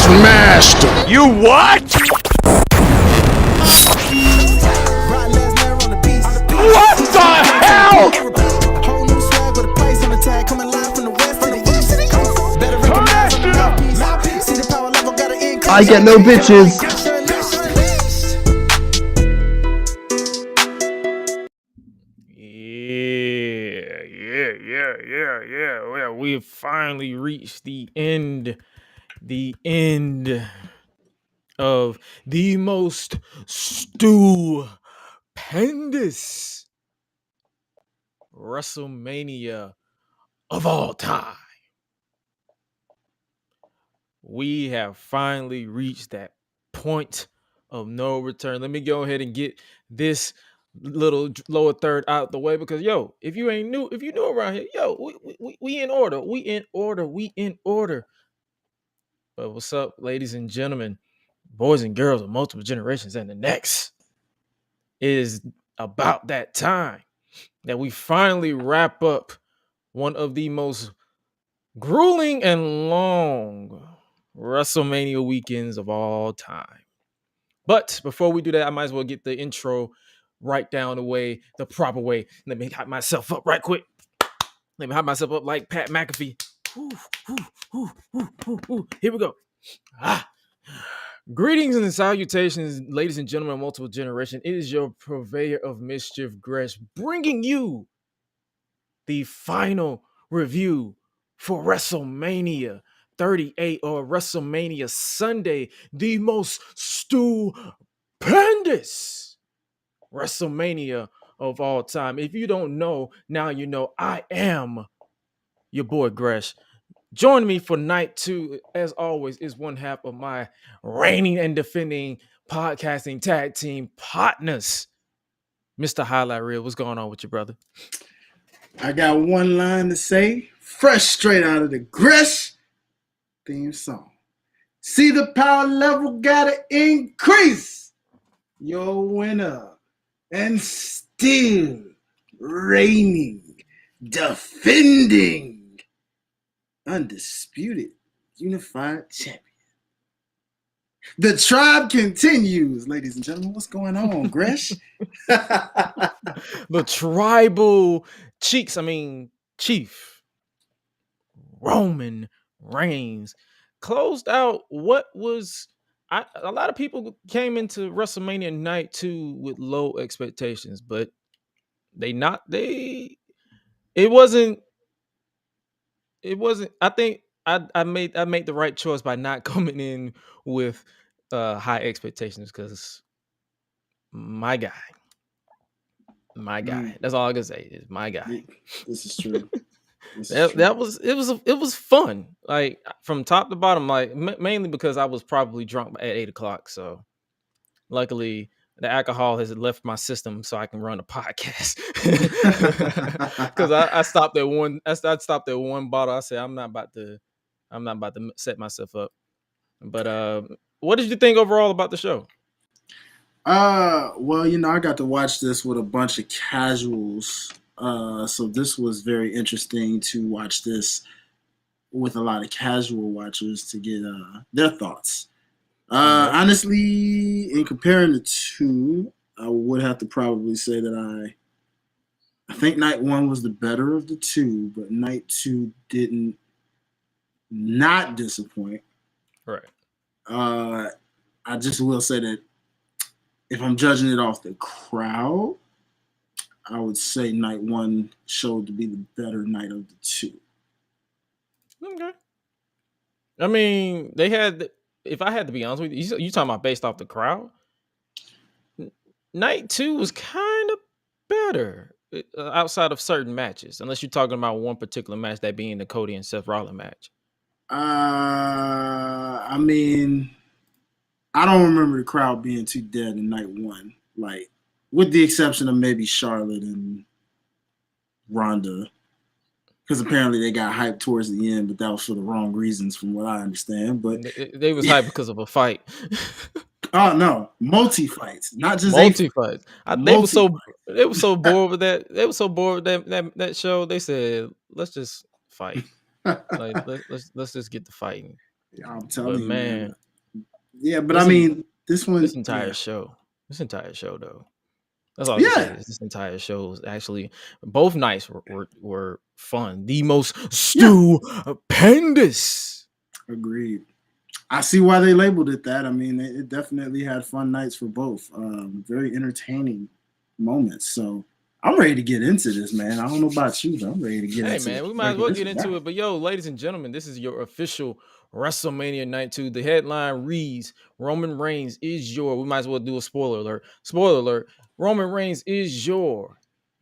Smashed him. You what? What the hell? I get no bitches. Yeah. We have finally reached the end of the most stupendous WrestleMania of all time. We have finally reached that point of no return. Let me go ahead and get this little lower third out the way, because if you new around here, we in order. We in order. But what's up, ladies and gentlemen, boys and girls of multiple generations and the next? It is about that time that we finally wrap up one of the most grueling and long WrestleMania weekends of all time. But before we do that, I might as well get the intro right down the proper way. Let me hype myself up right quick. Let me hype myself up like Pat McAfee. Here we go. Greetings and salutations, ladies and gentlemen of multiple generation. It is your purveyor of mischief, Gresh, bringing you the final review for WrestleMania 38 or WrestleMania Sunday, the most stupendous WrestleMania of all time. If you don't know, now you know. I am your boy Gresh. Join me for night 2, as always, is one half of my reigning and defending podcasting tag team partners, Mr. Hi-Lite Real. What's going on with you, brother? I got one line to say, fresh straight out of the Gresh theme song. See, the power level gotta increase. Your winner and still reigning, defending, undisputed unified champion. The tribe continues, ladies and gentlemen. What's going on, Gresh? The tribal chief Roman Reigns closed out what was a lot of people came into WrestleMania night 2 with low expectations, but it wasn't I think I made the right choice by not coming in with high expectations, because my guy. That's all I can say is my guy. This is true. It was fun, like from top to bottom, like mainly because I was probably drunk at 8:00. So luckily the alcohol has left my system so I can run a podcast. Because I stopped at one. I stopped at one bottle. I said I'm not about to set myself up. But what did you think overall about the show? Well, I got to watch this with a bunch of casuals. So this was very interesting to watch this with a lot of casual watchers to get their thoughts. Honestly, in comparing the two, I would have to probably say that I think night 1 was the better of the two, but night 2 didn't not disappoint. Right. I just will say that if I'm judging it off the crowd, I would say night 1 showed to be the better night of the two. Okay. I mean, they had. If I had to be honest with you, you talking about based off the crowd? Night 2 was kind of better outside of certain matches, unless you're talking about one particular match, that being the Cody and Seth Rollins match. I mean, I don't remember the crowd being too dead in night 1, like with the exception of maybe Charlotte and Ronda, because apparently they got hyped towards the end, but that was for the wrong reasons, from what I understand. But they was hyped because of a fight. Oh no, multi fights, not just multi fights. They were so bored with that. They were so bored with that show. They said, "Let's just fight. Like let's just get the fighting." Yeah, I'm telling you, man. Yeah, but I mean, this entire show, though. That's all I can say. This entire show was actually, both nights were fun. The most stupendous. Agreed. I see why they labeled it that. I mean, it definitely had fun nights for both. Very entertaining moments. So I'm ready to get into this, man. I don't know about you, but I'm ready to get into it. Hey, man, we might as well get into it. But yo, ladies and gentlemen, this is your official WrestleMania Night 2. The headline reads, Roman Reigns is your, we might as well do a spoiler alert. Spoiler alert, Roman Reigns is your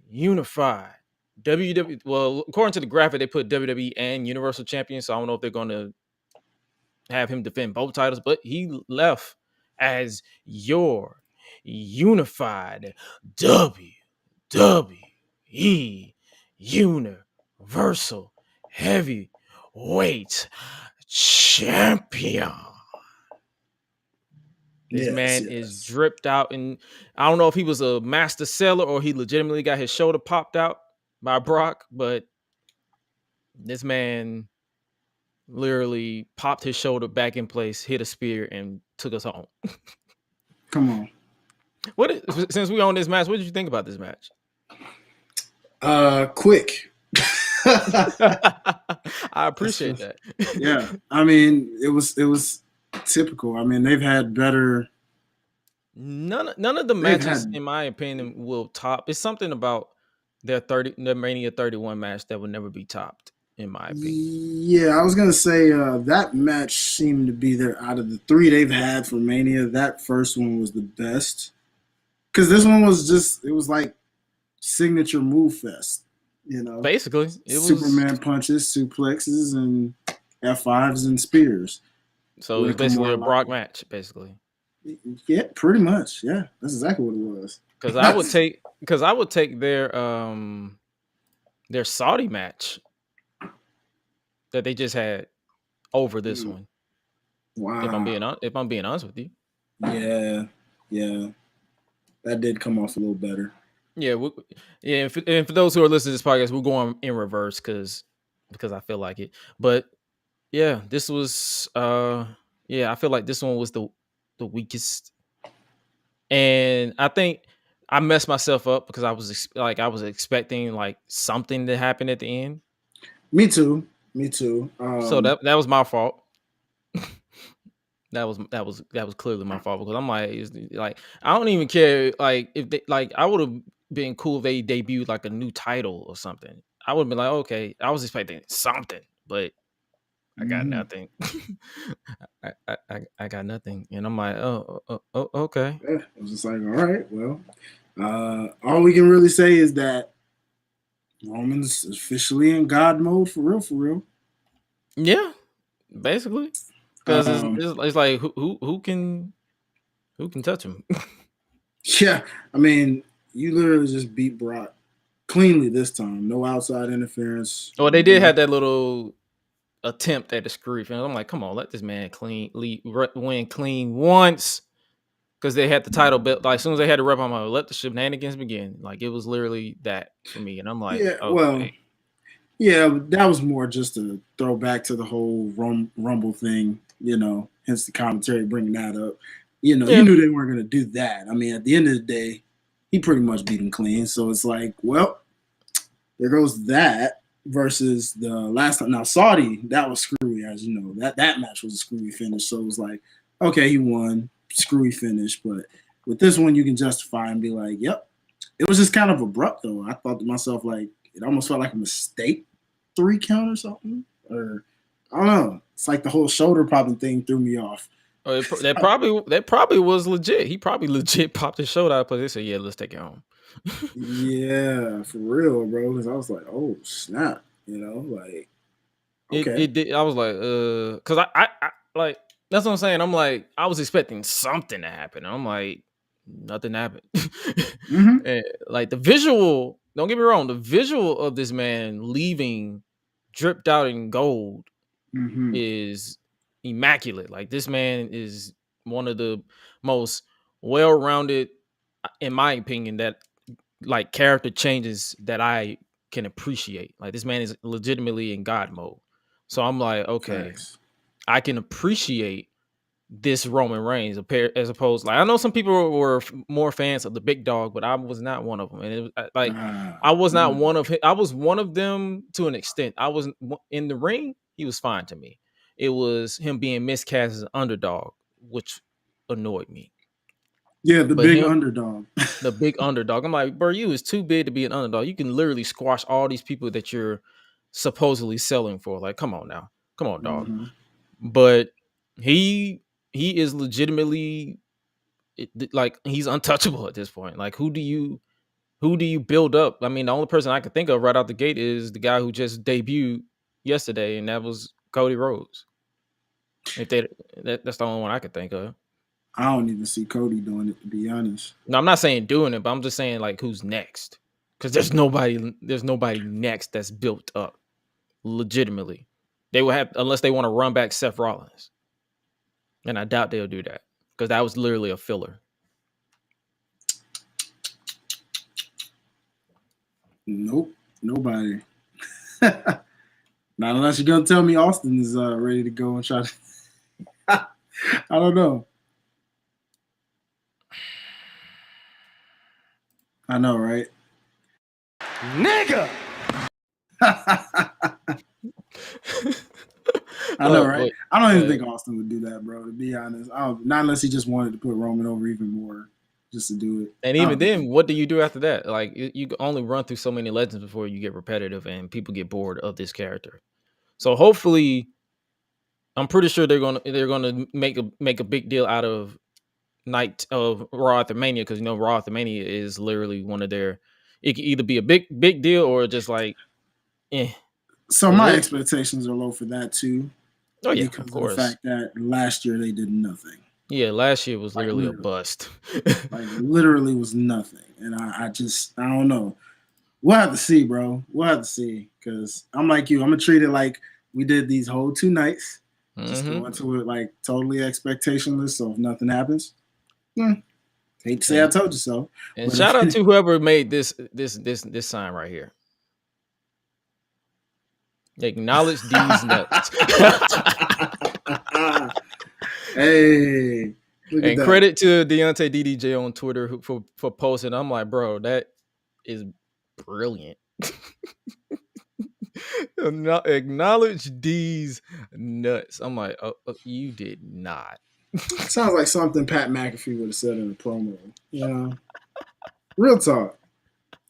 unified WWE. Well, according to the graphic, they put WWE and Universal Champion. So I don't know if they're going to have him defend both titles, but he left as your unified WWE Universal Heavyweight Champion. This man is dripped out, and I don't know if he was a master seller or he legitimately got his shoulder popped out by Brock, but this man literally popped his shoulder back in place, hit a spear, and took us home. Come on. Since we own this match, what did you think about this match? Quick. I appreciate that. Yeah, I mean, it was typical. I mean, they've had better. None of the matches, in my opinion, will top. It's something about their Mania 31 match that would never be topped, in my opinion. Yeah, I was gonna say that match seemed to be out of the three they've had for Mania. That first one was the best because this one it was like signature move fest. Basically, it was Superman punches, suplexes, and F5s and spears. so it's basically a Brock match, basically. Yeah, pretty much. Yeah, that's exactly what it was. Because I would take their Saudi match that they just had over this one. Wow. If I'm being honest with you. Yeah, that did come off a little better. Yeah, and for those who are listening to this podcast, we're going in reverse because I feel like it. But yeah, this was I feel like this one was the weakest, and I think I messed myself up because I was expecting like something to happen at the end. Me too. So that was my fault. That was clearly my fault because I'm like I don't even care if they I would have been cool if they debuted like a new title or something. I would have been like, okay, I was expecting something, but I got nothing. I got nothing, and I'm like, oh okay. Yeah, I was just like, all right, well, all we can really say is that Roman's officially in God mode for real. Yeah, basically, because it's like who can touch him? Yeah, I mean, you literally just beat Brock cleanly this time. No outside interference. Well, they did have that little attempt at the screw finish. I'm like, come on, let this man win clean once, because they had the title belt. Like as soon as they had the rep, I'm like, let the shenanigans begin. Like it was literally that for me, and I'm like, yeah, okay. well, yeah, that was more just a throwback to the whole Rumble thing, hence the commentary bringing that up. You knew they weren't going to do that. I mean, at the end of the day, he pretty much beat him clean. So it's like, well, there goes that versus the last time. Now, Saudi, that was screwy, as you know. That match was a screwy finish. So it was like, okay, he won, screwy finish. But with this one, you can justify and be like, yep. It was just kind of abrupt, though. I thought to myself, like, it almost felt like a mistake 3 count or something. Or, I don't know. It's like the whole shoulder popping thing threw me off. Oh, that probably was legit. He probably legit popped his shoulder out, but they said, yeah, let's take it home. Yeah, for real, bro. Because I was like, oh, snap. Like, okay. It did. I was like, because I like, that's what I'm saying. I'm like, I was expecting something to happen. I'm like, nothing happened. And, like the visual, don't get me wrong, the visual of this man leaving dripped out in gold is immaculate. Like this man is one of the most well-rounded, in my opinion, that like character changes that I can appreciate. Like this man is legitimately in God mode. So I'm like, okay, thanks. I can appreciate this Roman Reigns as opposed, like I know some people were more fans of the big dog, but I was not one of them. And it was like I was not one of him. I was one of them to an extent. I was in the ring. He was fine to me. It was him being miscast as an underdog, which annoyed me. Yeah, the big underdog. The big underdog. I'm like, bro, you is too big to be an underdog. You can literally squash all these people that you're supposedly selling for. Like, come on now. Come on, dog. But he is legitimately like he's untouchable at this point. Like who do you build up? I mean, the only person I can think of right out the gate is the guy who just debuted yesterday, and that was Cody Rhodes. That's the only one I could think of. I don't even see Cody doing it, to be honest. No, I'm not saying doing it, but I'm just saying like who's next? Because there's nobody next that's built up legitimately. They will have, unless they want to run back Seth Rollins. And I doubt they'll do that because that was literally a filler. Nope, nobody. Not unless you're gonna tell me Austin is ready to go and try to. I don't know. I know, right? Nigga. I know, right? I don't even think Austin would do that, bro. To be honest, not unless he just wanted to put Roman over even more. just to do it. And even then, what do you do after that? Like you can only run through so many legends before you get repetitive and people get bored of this character. So hopefully, I'm pretty sure they're gonna make a big deal out of night of Raw after Mania, because Raw after Mania is literally one of their. It can either be a big deal or just like, eh. So my expectations are low for that too. Oh yeah, because of course. The fact that last year they did nothing. Yeah, last year was literally a bust. Like literally was nothing, and I don't know. We'll have to see, bro. We'll have to see, because I'm like you. I'm gonna treat it like we did these whole 2 nights. Just go into it like totally expectationless. So if nothing happens, hate to say I told you so. And shout out to whoever made this sign right here. Acknowledge these nuts. Hey. And credit to Deontay DDJ on Twitter for posting. I'm like, bro, that is brilliant. Acknowledge these nuts. I'm like, oh, you did not. Sounds like something Pat McAfee would have said in a promo. Real talk.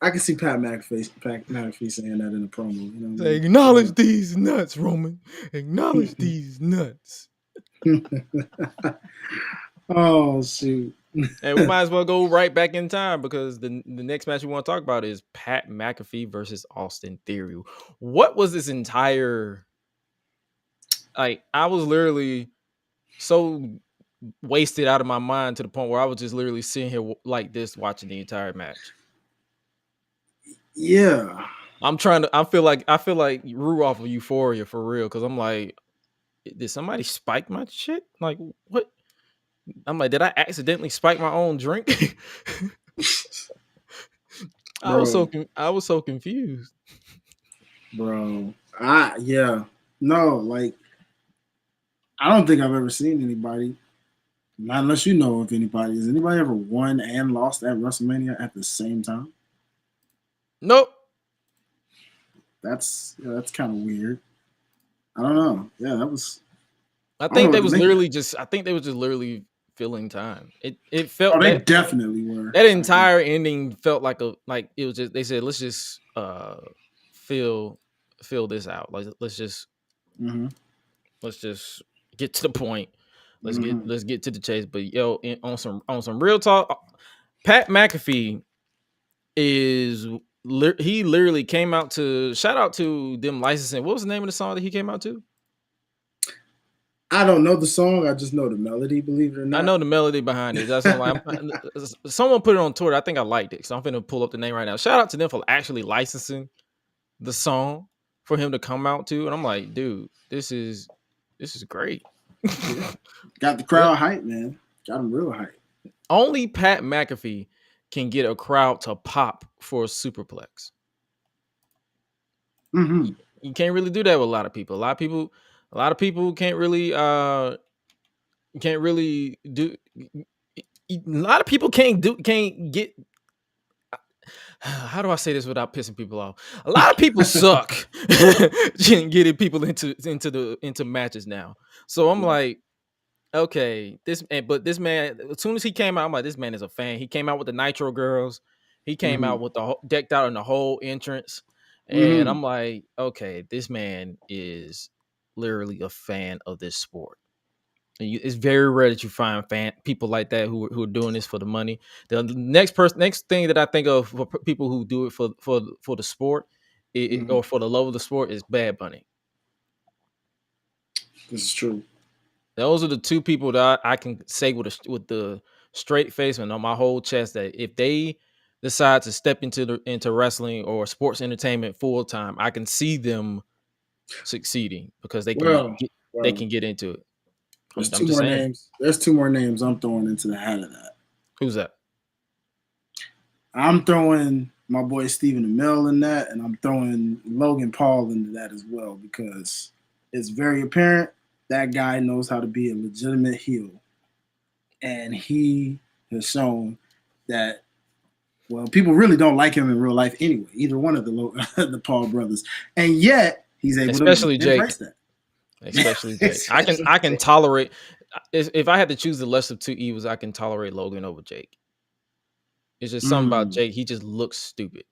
I can see Pat McAfee saying that in a promo. Acknowledge these nuts, Roman. Acknowledge these nuts. Oh shoot. And we might as well go right back in time, because the next match we want to talk about is Pat McAfee versus Austin Theory. What was this entire, like, I was literally so wasted out of my mind to the point where I was just literally sitting here like this watching the entire match. Yeah. I feel like Rue off of Euphoria for real, because I'm like, did somebody spike my shit? Like, what? I'm like, did I accidentally spike my own drink? I was so confused, bro. No, like, I don't think I've ever seen anybody, not unless you know of anybody. Has anybody ever won and lost at WrestleMania at the same time? Nope. That's kind of weird. I don't know. Yeah, that was. I think they was just literally filling time. It felt. Oh, they definitely were. That entire ending felt like it was just. They said, let's just fill this out. Like let's just get to the point. Let's get to the chase. But on some real talk, Pat McAfee is. He literally came out to shout out to them licensing. What was the name of the song that he came out to? I don't know the song. I just know the melody, believe it or not. I know the melody behind it. That's like, someone put it on Twitter. I think I liked it. So I'm going to pull up the name right now. Shout out to them for actually licensing the song for him to come out to. And I'm like, dude, this is great. Got the crowd hype, man. Got them real hype. Only Pat McAfee can get a crowd to pop for a superplex. You can't really do that with a lot of people. A lot of people can't really do. A lot of people can't get. How do I say this without pissing people off? A lot of people suck getting people into matches now. So I'm like, okay, this man, as soon as he came out, I'm like, this man is a fan. He came out with the Nitro Girls. He came out with the decked out in the whole entrance. And I'm like, okay, this man is literally a fan of this sport. And it's very rare that you find people like that who are doing this for the money. The next thing that I think of for people who do it for the sport or for the love of the sport is Bad Bunny. This is true. Those are the two people that I can say with the straight face and on my whole chest that if they decide to step into wrestling or sports entertainment full time, I can see them succeeding because they can get into it. There's two more names. There's 2 more names I'm throwing into the hat of that. Who's that? I'm throwing my boy Stephen Amell in that, and I'm throwing Logan Paul into that as well, because it's very apparent that guy knows how to be a legitimate heel. And he has shown that, well, people really don't like him in real life anyway, either one of the Paul brothers. And yet, he's able to embrace that. Especially Jake. I can tolerate, if I had to choose the lesser of 2 evils, I can tolerate Logan over Jake. It's just something about Jake. He just looks stupid.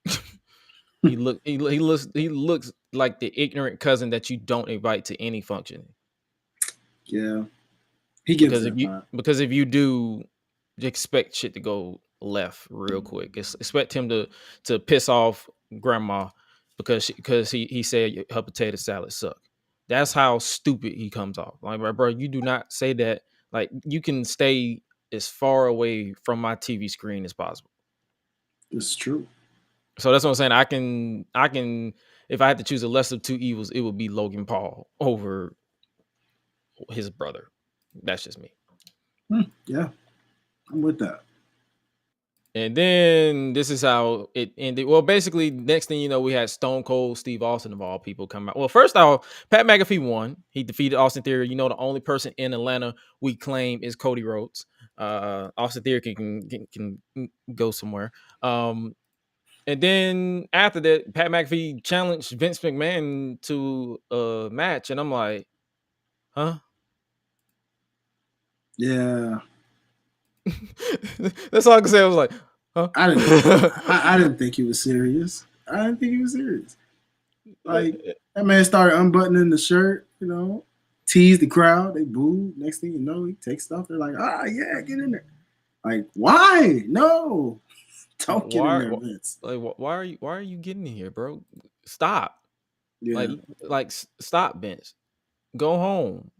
he looks like the ignorant cousin that you don't invite to any function. Yeah, he gives that vibe. Because if you do, expect shit to go left real quick. Expect him to piss off grandma because he said her potato salad sucked. That's how stupid he comes off. Like, bro, you do not say that. Like, you can stay as far away from my TV screen as possible. It's true. So that's what I'm saying. I can if I had to choose a lesser of two evils, it would be Logan Paul over his brother. That's just me. Yeah, I'm with that. And then this is how it ended. Well, basically, next thing you know, we had Stone Cold Steve Austin of all people come out. Well, first off, Pat McAfee won. He defeated Austin Theory. You know, the only person in Atlanta we claim is Cody Rhodes. Austin Theory can go somewhere. And then after that, Pat McAfee challenged Vince McMahon to a match, and I'm like, huh? Yeah. That's all I can say. I was like, huh? I didn't think he was serious. Like, that man started unbuttoning the shirt, teased the crowd. They booed. Next thing you know, he takes stuff. They're like, yeah, get in there. Like, why? No. Don't get in there, Vince. Like, why are you getting in here, bro? Stop. Yeah. Like, stop, Vince. Go home.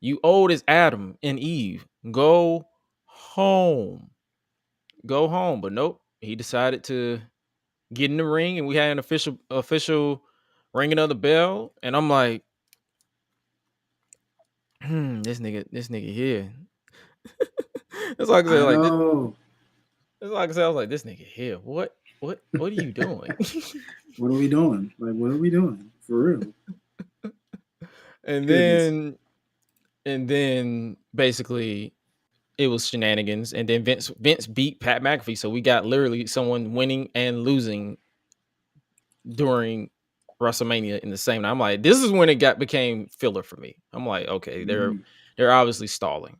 You old as Adam and Eve. Go home. But nope. He decided to get in the ring, and we had an official ringing of the bell. And I'm like, this nigga here. That's like I said, that's like I said. I was like, this nigga here. What are you doing? What are we doing? Like, what are we doing for real? And then basically it was shenanigans, and then Vince beat Pat McAfee, so we got literally someone winning and losing during WrestleMania in the same night. I'm like, this is when it became filler for me. I'm like, okay, they're obviously stalling.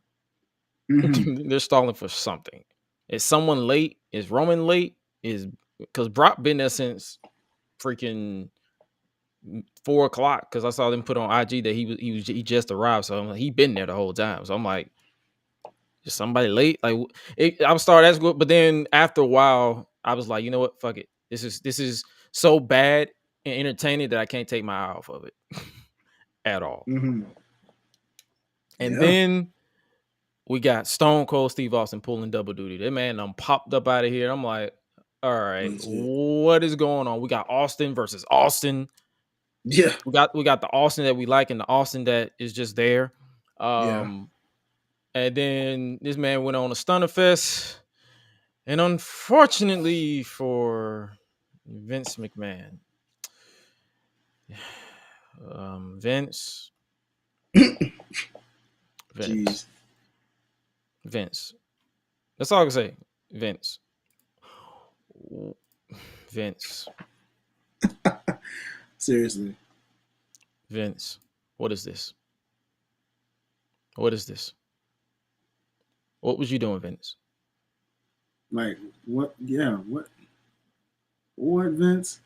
Mm-hmm. They're stalling for something. Is someone late? Is Roman late? Is because Brock been there since freaking 4 o'clock, because I saw them put on IG that he just arrived. So I'm like, he been there the whole time. So I'm like, is somebody late? Like, I started asking, but then after a while, I was like, you know what? Fuck it. This is so bad and entertaining that I can't take my eye off of it at all. Mm-hmm. And then we got Stone Cold Steve Austin pulling double duty. That man popped up out of here. I'm like, all right, what is going on? We got Austin versus Austin. Yeah. We got the Austin that we like and the Austin that is just there. And then this man went on a Stunner Fest. And unfortunately for Vince McMahon, Vince. That's all I can say. Vince. Seriously. Vince. What is this? What was you doing, Vince? Like, what? Yeah, what? What, Vince?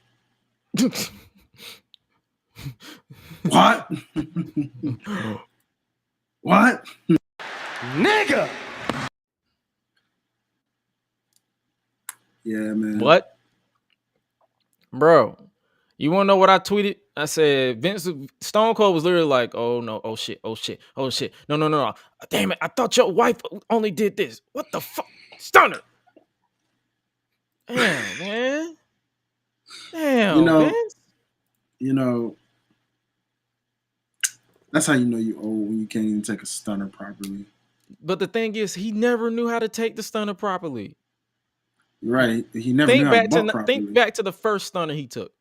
What? What? Nigga! Yeah, man. What? Bro, you want to know what I tweeted? I said, Stone Cold was literally like, oh no, oh shit. No. Damn it, I thought your wife only did this. What the fuck? Stunner. Damn, man. Damn, Vince. That's how you know you old, when you can't even take a stunner properly. But the thing is, he never knew how to take the stunner properly. Right. He never knew how to bump properly. Think back to the first stunner he took.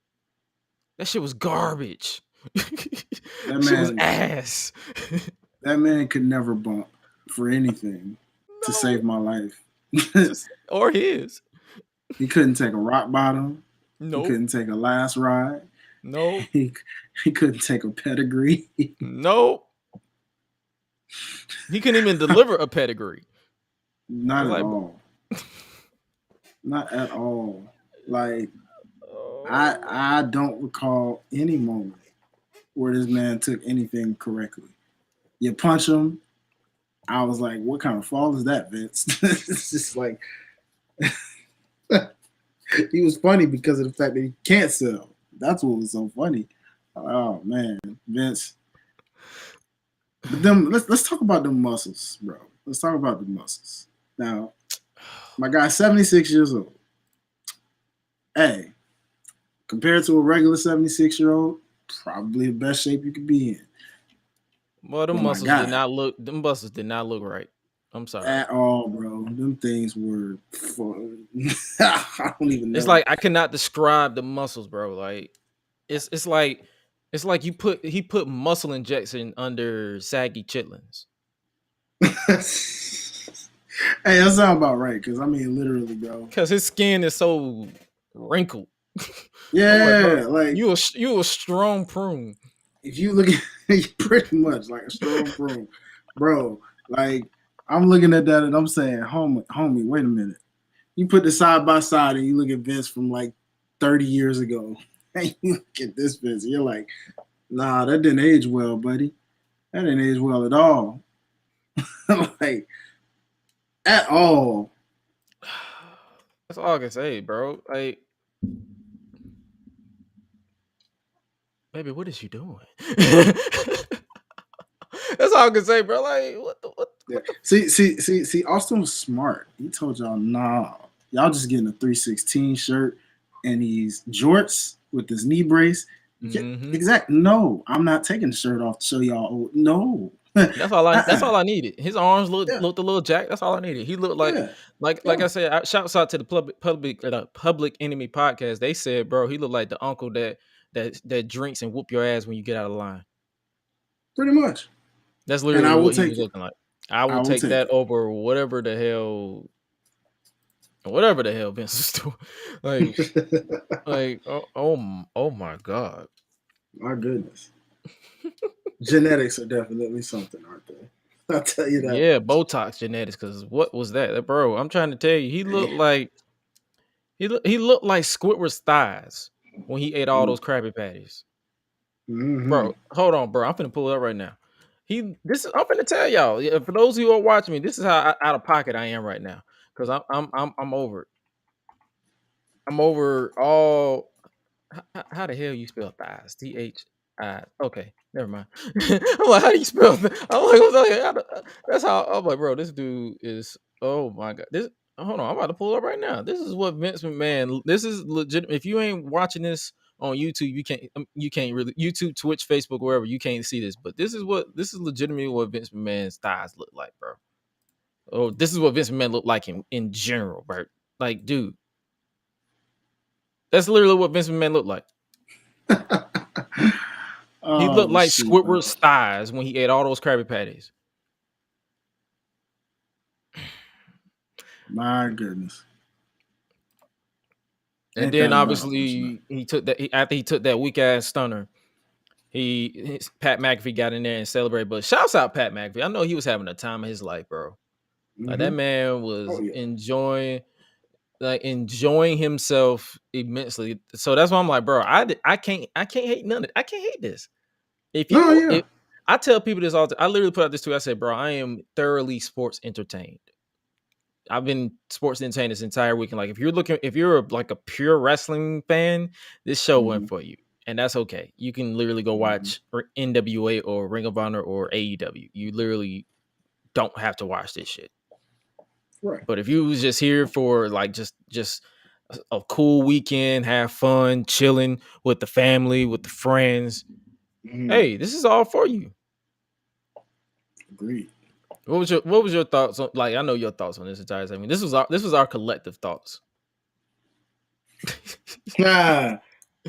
That shit was garbage. That shit was ass. That man could never bump for anything to save my life. Or his. He couldn't take a rock bottom. Nope. He couldn't take a last ride. No. He couldn't take a pedigree. No. He couldn't even deliver a pedigree. Not at all. Not at all. Like Oh. I don't recall any moment where this man took anything correctly. You punch him. I was like, what kind of fall is that, Vince? It's just like he was funny because of the fact that he can't sell. That's what was so funny. Oh man, Vince. But then let's talk about the muscles, bro. Let's talk about the muscles. Now, my guy's 76 years old. Hey, compared to a regular 76-year-old, probably the best shape you could be in. Well, them But my muscles did God, not look. Them muscles did not look right. I'm sorry. at all, bro. Them things were I don't even It's know. like I cannot describe the muscles, bro. Like it's like he put muscle injection under saggy chitlins. Hey, that sounds about right. Cause I mean, literally, bro. Cause his skin is so wrinkled. I'm like, bro, Yeah, like you a strong prune. if you look at pretty much like a strong prune, bro. Like I'm looking at that and I'm saying, homie, wait a minute. You put the side by side and you look at Vince from like 30 years ago, and you look at this Vince, and you're like, nah, that didn't age well, buddy. That didn't age well at all. Like at all. That's all I can say, bro. Like, baby, what is you doing? That's all I can say, bro. Like, Yeah. what the See. Austin was smart. He told y'all, nah, y'all just getting a 316 shirt and these jorts with this knee brace. Yeah, mm-hmm. exact. No, I'm not taking the shirt off to show y'all. No. That's all I needed. His arms looked Yeah. a little jacked. That's all I needed. He looked Yeah. like I said. Shouts out to the public enemy podcast. They said, bro, he looked like the uncle that drinks and whoop your ass when you get out of line. Pretty much. That's And I literally will what he take was it. looking like. I I will will take take that it. over whatever the hell Vince is doing. Oh my god. My goodness. Genetics are definitely something, aren't they? I'll tell you that Yeah, much. Botox genetics. Because what was that, bro? I'm trying to tell you, he looked like he looked like Squidward's thighs when he ate all those Krabby Patties. Mm-hmm. Bro, hold on, bro. I'm finna pull it up right now. I'm finna tell y'all. Yeah, for those of you who are watching me, this is how out of pocket I am right now. Because I'm over it. I'm over all. How the hell you spell thighs? THI. Okay, never mind. I'm like, how do you spell that? That's how I'm like, bro. This dude is. Oh my god. This. Hold on, I'm about to pull it up right now. This is what Vince McMahon. This is legit. If you ain't watching this on YouTube, you can't really YouTube, Twitch, Facebook, wherever you can't see this. But this is legitimately what Vince McMahon's thighs look like, bro. Oh, this is what Vince McMahon looked like in general, bro. Like, dude, that's literally what Vince McMahon looked like. He looked Oh like shoot, bro. Squidward's thighs when he ate all those Krabby Patties. My goodness. And Ain't then that an accomplishment? obviously he took that after he took that weak ass stunner. Pat McAfee got in there and celebrated. But shouts out Pat McAfee. I know he was having a time of his life, bro. Like that Mm-hmm. man Oh was yeah. enjoying himself immensely. So that's why I'm like, bro, I can't hate none of it. I can't hate this. No, yeah. If I tell people this all the time, I literally put out this tweet. I said, bro, I am thoroughly sports entertained. I've been sports entertained this entire weekend. Like if you're like a pure wrestling fan, this show Mm-hmm. went for you. And that's okay. You can literally go Mm-hmm. watch NWA or Ring of Honor or AEW. You literally don't have to watch this shit. Right. But if you was just here for like just a cool weekend, have fun, chilling with the family, with the friends, Mm-hmm. hey, this is all for you. Agreed. What was your thoughts on, like, I know your thoughts on this entire thing. I mean, this was our collective thoughts. Nah,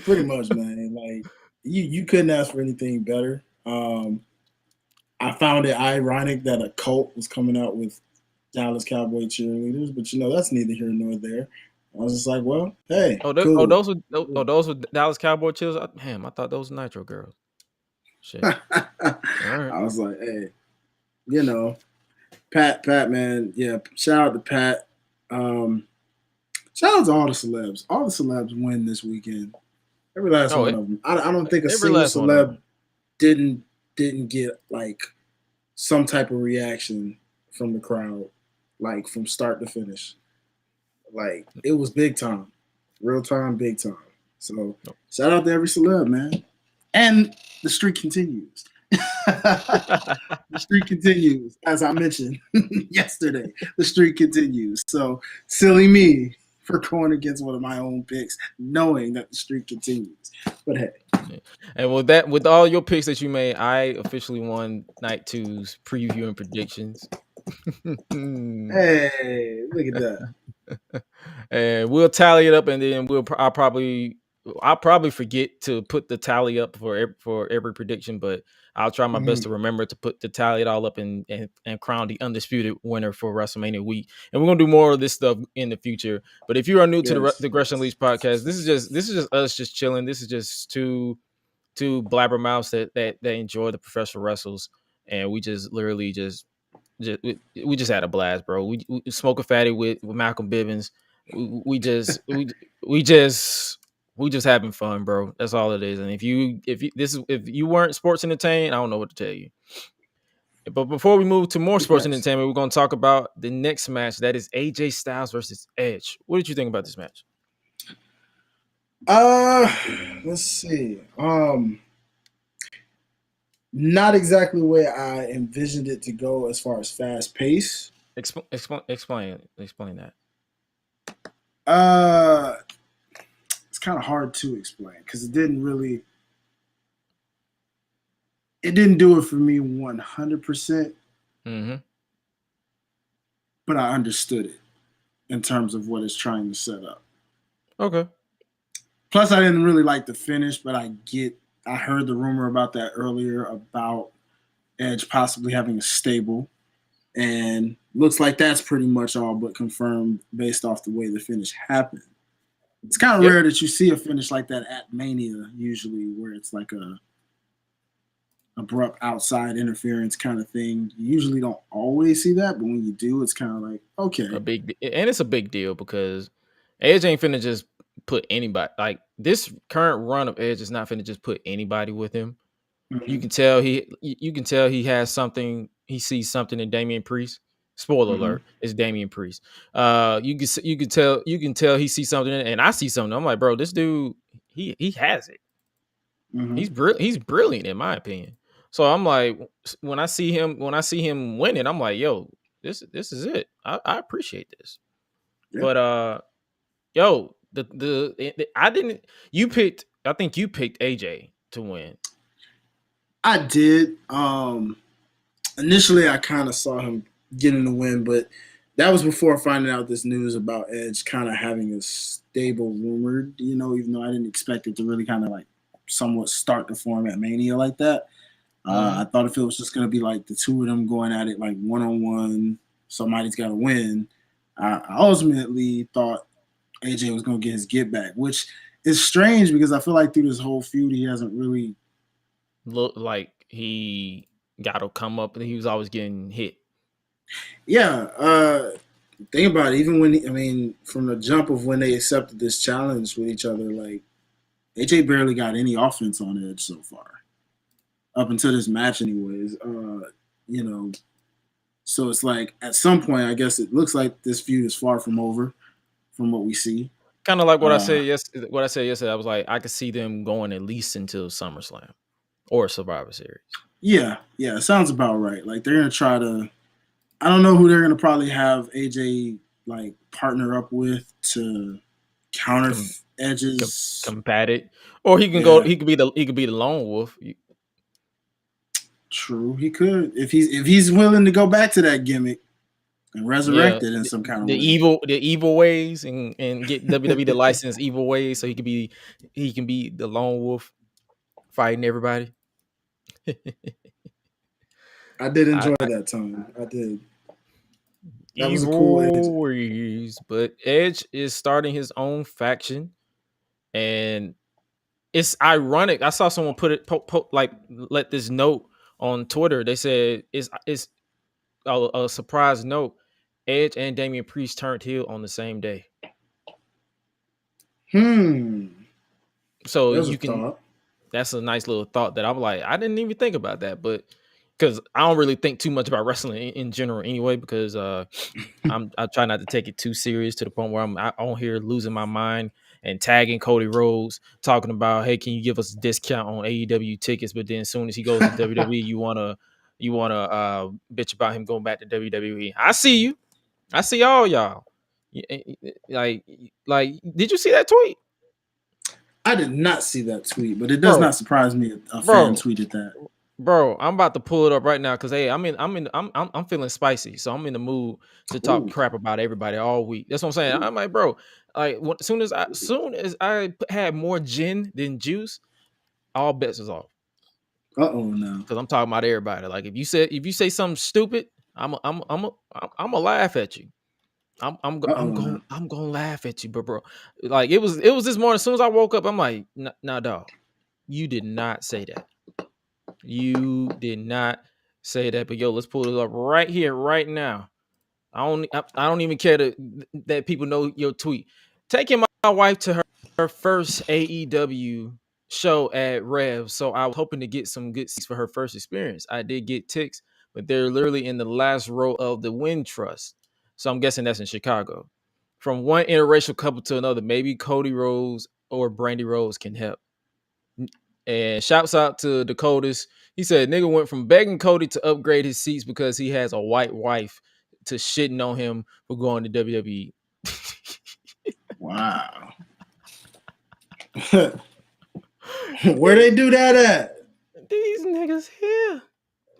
pretty much, man. Like you couldn't ask for anything better. I found it ironic that a cult was coming out with Dallas Cowboy cheerleaders, but that's neither here nor there. I was just like, well, hey, cool. Those were Dallas Cowboy chills. Damn, I thought those were Nitro girls. Shit. All right. I was like, hey, Pat, man, yeah. Shout out to Pat. Shout out to all the celebs. All the celebs win this weekend. Every last one of them. I don't think a every single last one of celeb them. didn't get like some type of reaction from the crowd, like from start to finish. Like it was big time, real time, big time. So shout out to every celeb, man. And the streak continues. The streak continues, as I mentioned yesterday. The streak continues. So silly me for going against one of my own picks, knowing that the streak continues. But hey. And with all your picks that you made, I officially won night 2's preview and predictions. Hey, look at that. And we'll tally it up, and then I'll probably forget to put the tally up for every prediction, but I'll try my best to remember to tally it all up and crown the undisputed winner for WrestleMania week. And we're gonna do more of this stuff in the future. But if you are new to the Gresh and Leach podcast, this is just us just chilling. This is just two blabbermouths that enjoy the professional wrestles, and we just literally we just had a blast, bro. We smoke a fatty with Malcolm Bivens. We just having fun, bro. That's all it is. And if you weren't sports entertained, I don't know what to tell you. But before we move to more sports entertainment, we're going to talk about the next match. That is AJ Styles versus Edge. What did you think about this match? Let's see. Not exactly the way I envisioned it to go as far as fast pace. Explain that. It's kind of hard to explain because it didn't do it for me 100%. But I understood it in terms of what it's trying to set up. Okay. Plus, I didn't really like the finish, but I heard the rumor about that earlier about Edge possibly having a stable, and looks like that's pretty much all but confirmed based off the way the finish happened. It's kind of rare that you see a finish like that at Mania, usually, where it's like a abrupt outside interference kind of thing. You usually don't always see that, but when you do, it's kind of like, okay. It's a big deal because Edge ain't finna just put anybody, like this current run of Edge is not finna just put anybody with him. You can tell he has something. He sees something in Damian Priest. Spoiler alert: it's Damian Priest. You can tell he sees something, and I see something. I'm like, bro, this dude, he has it. He's brilliant in my opinion. So I'm like, when I see him winning, I'm like, yo, this is it. I appreciate this. Yeah. But yo, I think you picked AJ to win. I did. Initially, I kind of saw him getting the win, but that was before finding out this news about Edge kind of having a stable rumored, even though I didn't expect it to really kind of like somewhat start to form at Mania like that. I thought if it was just going to be like the two of them going at it like one-on-one, somebody's got to win. I ultimately thought AJ was going to get his get back, which is strange because I feel like through this whole feud, he hasn't really looked like he got to come up and he was always getting hit. Yeah. Think about it. Even from the jump of when they accepted this challenge with each other, like AJ barely got any offense on Edge so far. Up until this match anyways. So it's like at some point, I guess it looks like this feud is far from over from what we see. Kind of like what I said yesterday. I was like, I could see them going at least until SummerSlam or Survivor Series. Yeah, it sounds about right. Like they're gonna try to. I don't know who they're gonna probably have AJ like partner up with to counter Edge's combat it, or he can go. He could be the lone wolf. True, he could if he's willing to go back to that gimmick and resurrect it in some kind of way. The evil ways and get WWE to license evil ways so he can be the lone wolf fighting everybody. I did enjoy that time. I did. That was a cool ways, but Edge is starting his own faction, and it's ironic. I saw someone put it let this note on Twitter. They said it's a surprise note. Edge and Damian Priest turned heel on the same day. So There's a you can. thought. That's a nice little thought that I'm like, I didn't even think about that, but because I don't really think too much about wrestling in general anyway, because I try not to take it too serious to the point where I'm on here losing my mind and tagging Cody Rhodes, talking about, hey, can you give us a discount on AEW tickets? But then as soon as he goes to WWE, you wanna bitch about him going back to WWE. I see you. I see all y'all. Like, did you see that tweet? I did not see that tweet, but it does Bro, not surprise me a fan bro, tweeted that. Bro, I'm about to pull it up right now because hey, I'm feeling spicy, so I'm in the mood to talk Ooh. crap about everybody all week. That's what I'm saying. I'm like, bro, like as soon as I had more gin than juice, all bets is off. No. Because I'm talking about everybody. Like if you say something stupid, I'm a laugh at you. I'm No. gonna laugh at you, but bro, like it was this morning. As soon as I woke up, I'm like, nah, dog, you did not say that. You did not say that, but yo, let's pull it up right here, right now. I don't even care that people know your tweet. Taking my wife to her first AEW show at Rev, so I was hoping to get some good seats for her first experience. I did get ticks, but they're literally in the last row of the Win Trust, so I'm guessing that's in Chicago. From one interracial couple to another, maybe Cody Rhodes or Brandy Rhodes can help. And shouts out to Dakotas. He said nigga went from begging Cody to upgrade his seats because he has a white wife to shitting on him for going to WWE. Wow. Where they do that at? These niggas here.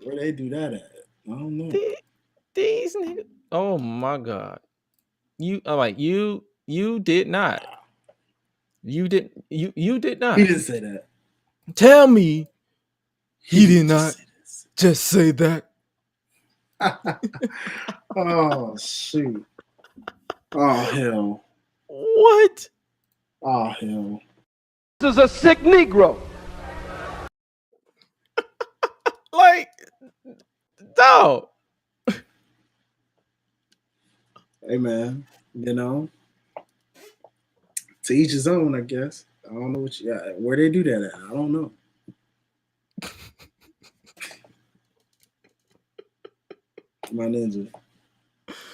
Where they do that at? I don't know. These niggas. Oh my god. You did not. You did not. He didn't say that. Tell me he did not say this. just say that. Oh shoot. Oh hell. What? Oh hell. This is a sick Negro. Like, dog. Hey man, you know, to each his own, I guess. I don't know where they do that at. I don't know. My ninja.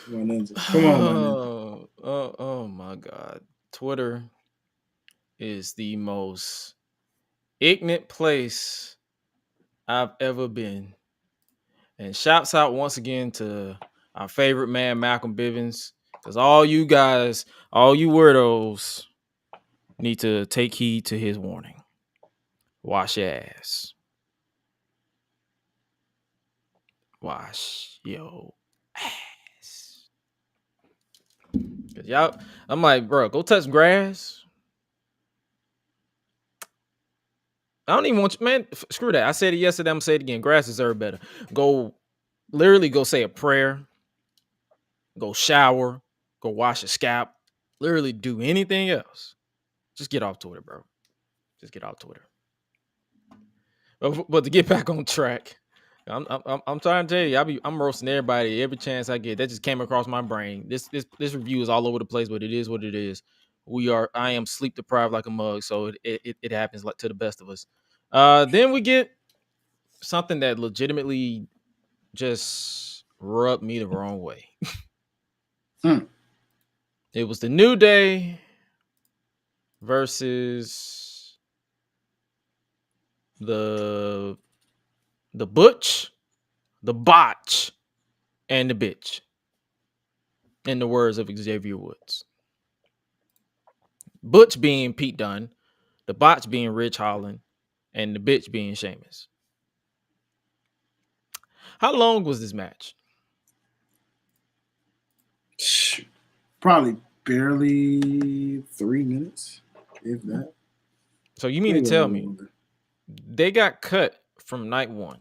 Come on, my ninja. Oh my god. Twitter is the most ignorant place I've ever been. And shouts out once again to our favorite man, Malcolm Bivens. Because all you guys, all you weirdos, need to take heed to his warning. Wash your ass. Wash your ass. Cause y'all, I'm like, bro, go touch grass. I don't even want you, man. Screw that. I said it yesterday. I'm gonna say it again. Grass deserve better. Go say a prayer. Go shower. Go wash your scalp. Literally do anything else. Just get off Twitter, bro. Just get off Twitter. But to get back on track, I'm trying to tell you, I'm roasting everybody every chance I get. That just came across my brain. This review is all over the place, but it is what it is. I am sleep deprived like a mug, so it happens like to the best of us. Then we get something that legitimately just rubbed me the wrong way. It was the New Day versus the Butch, the Botch, and the Bitch. In the words of Xavier Woods. Butch being Pete Dunne, the Botch being Ridge Holland, and the Bitch being Sheamus. How long was this match? Probably barely 3 minutes, if that. So you mean to tell me they got cut from night one?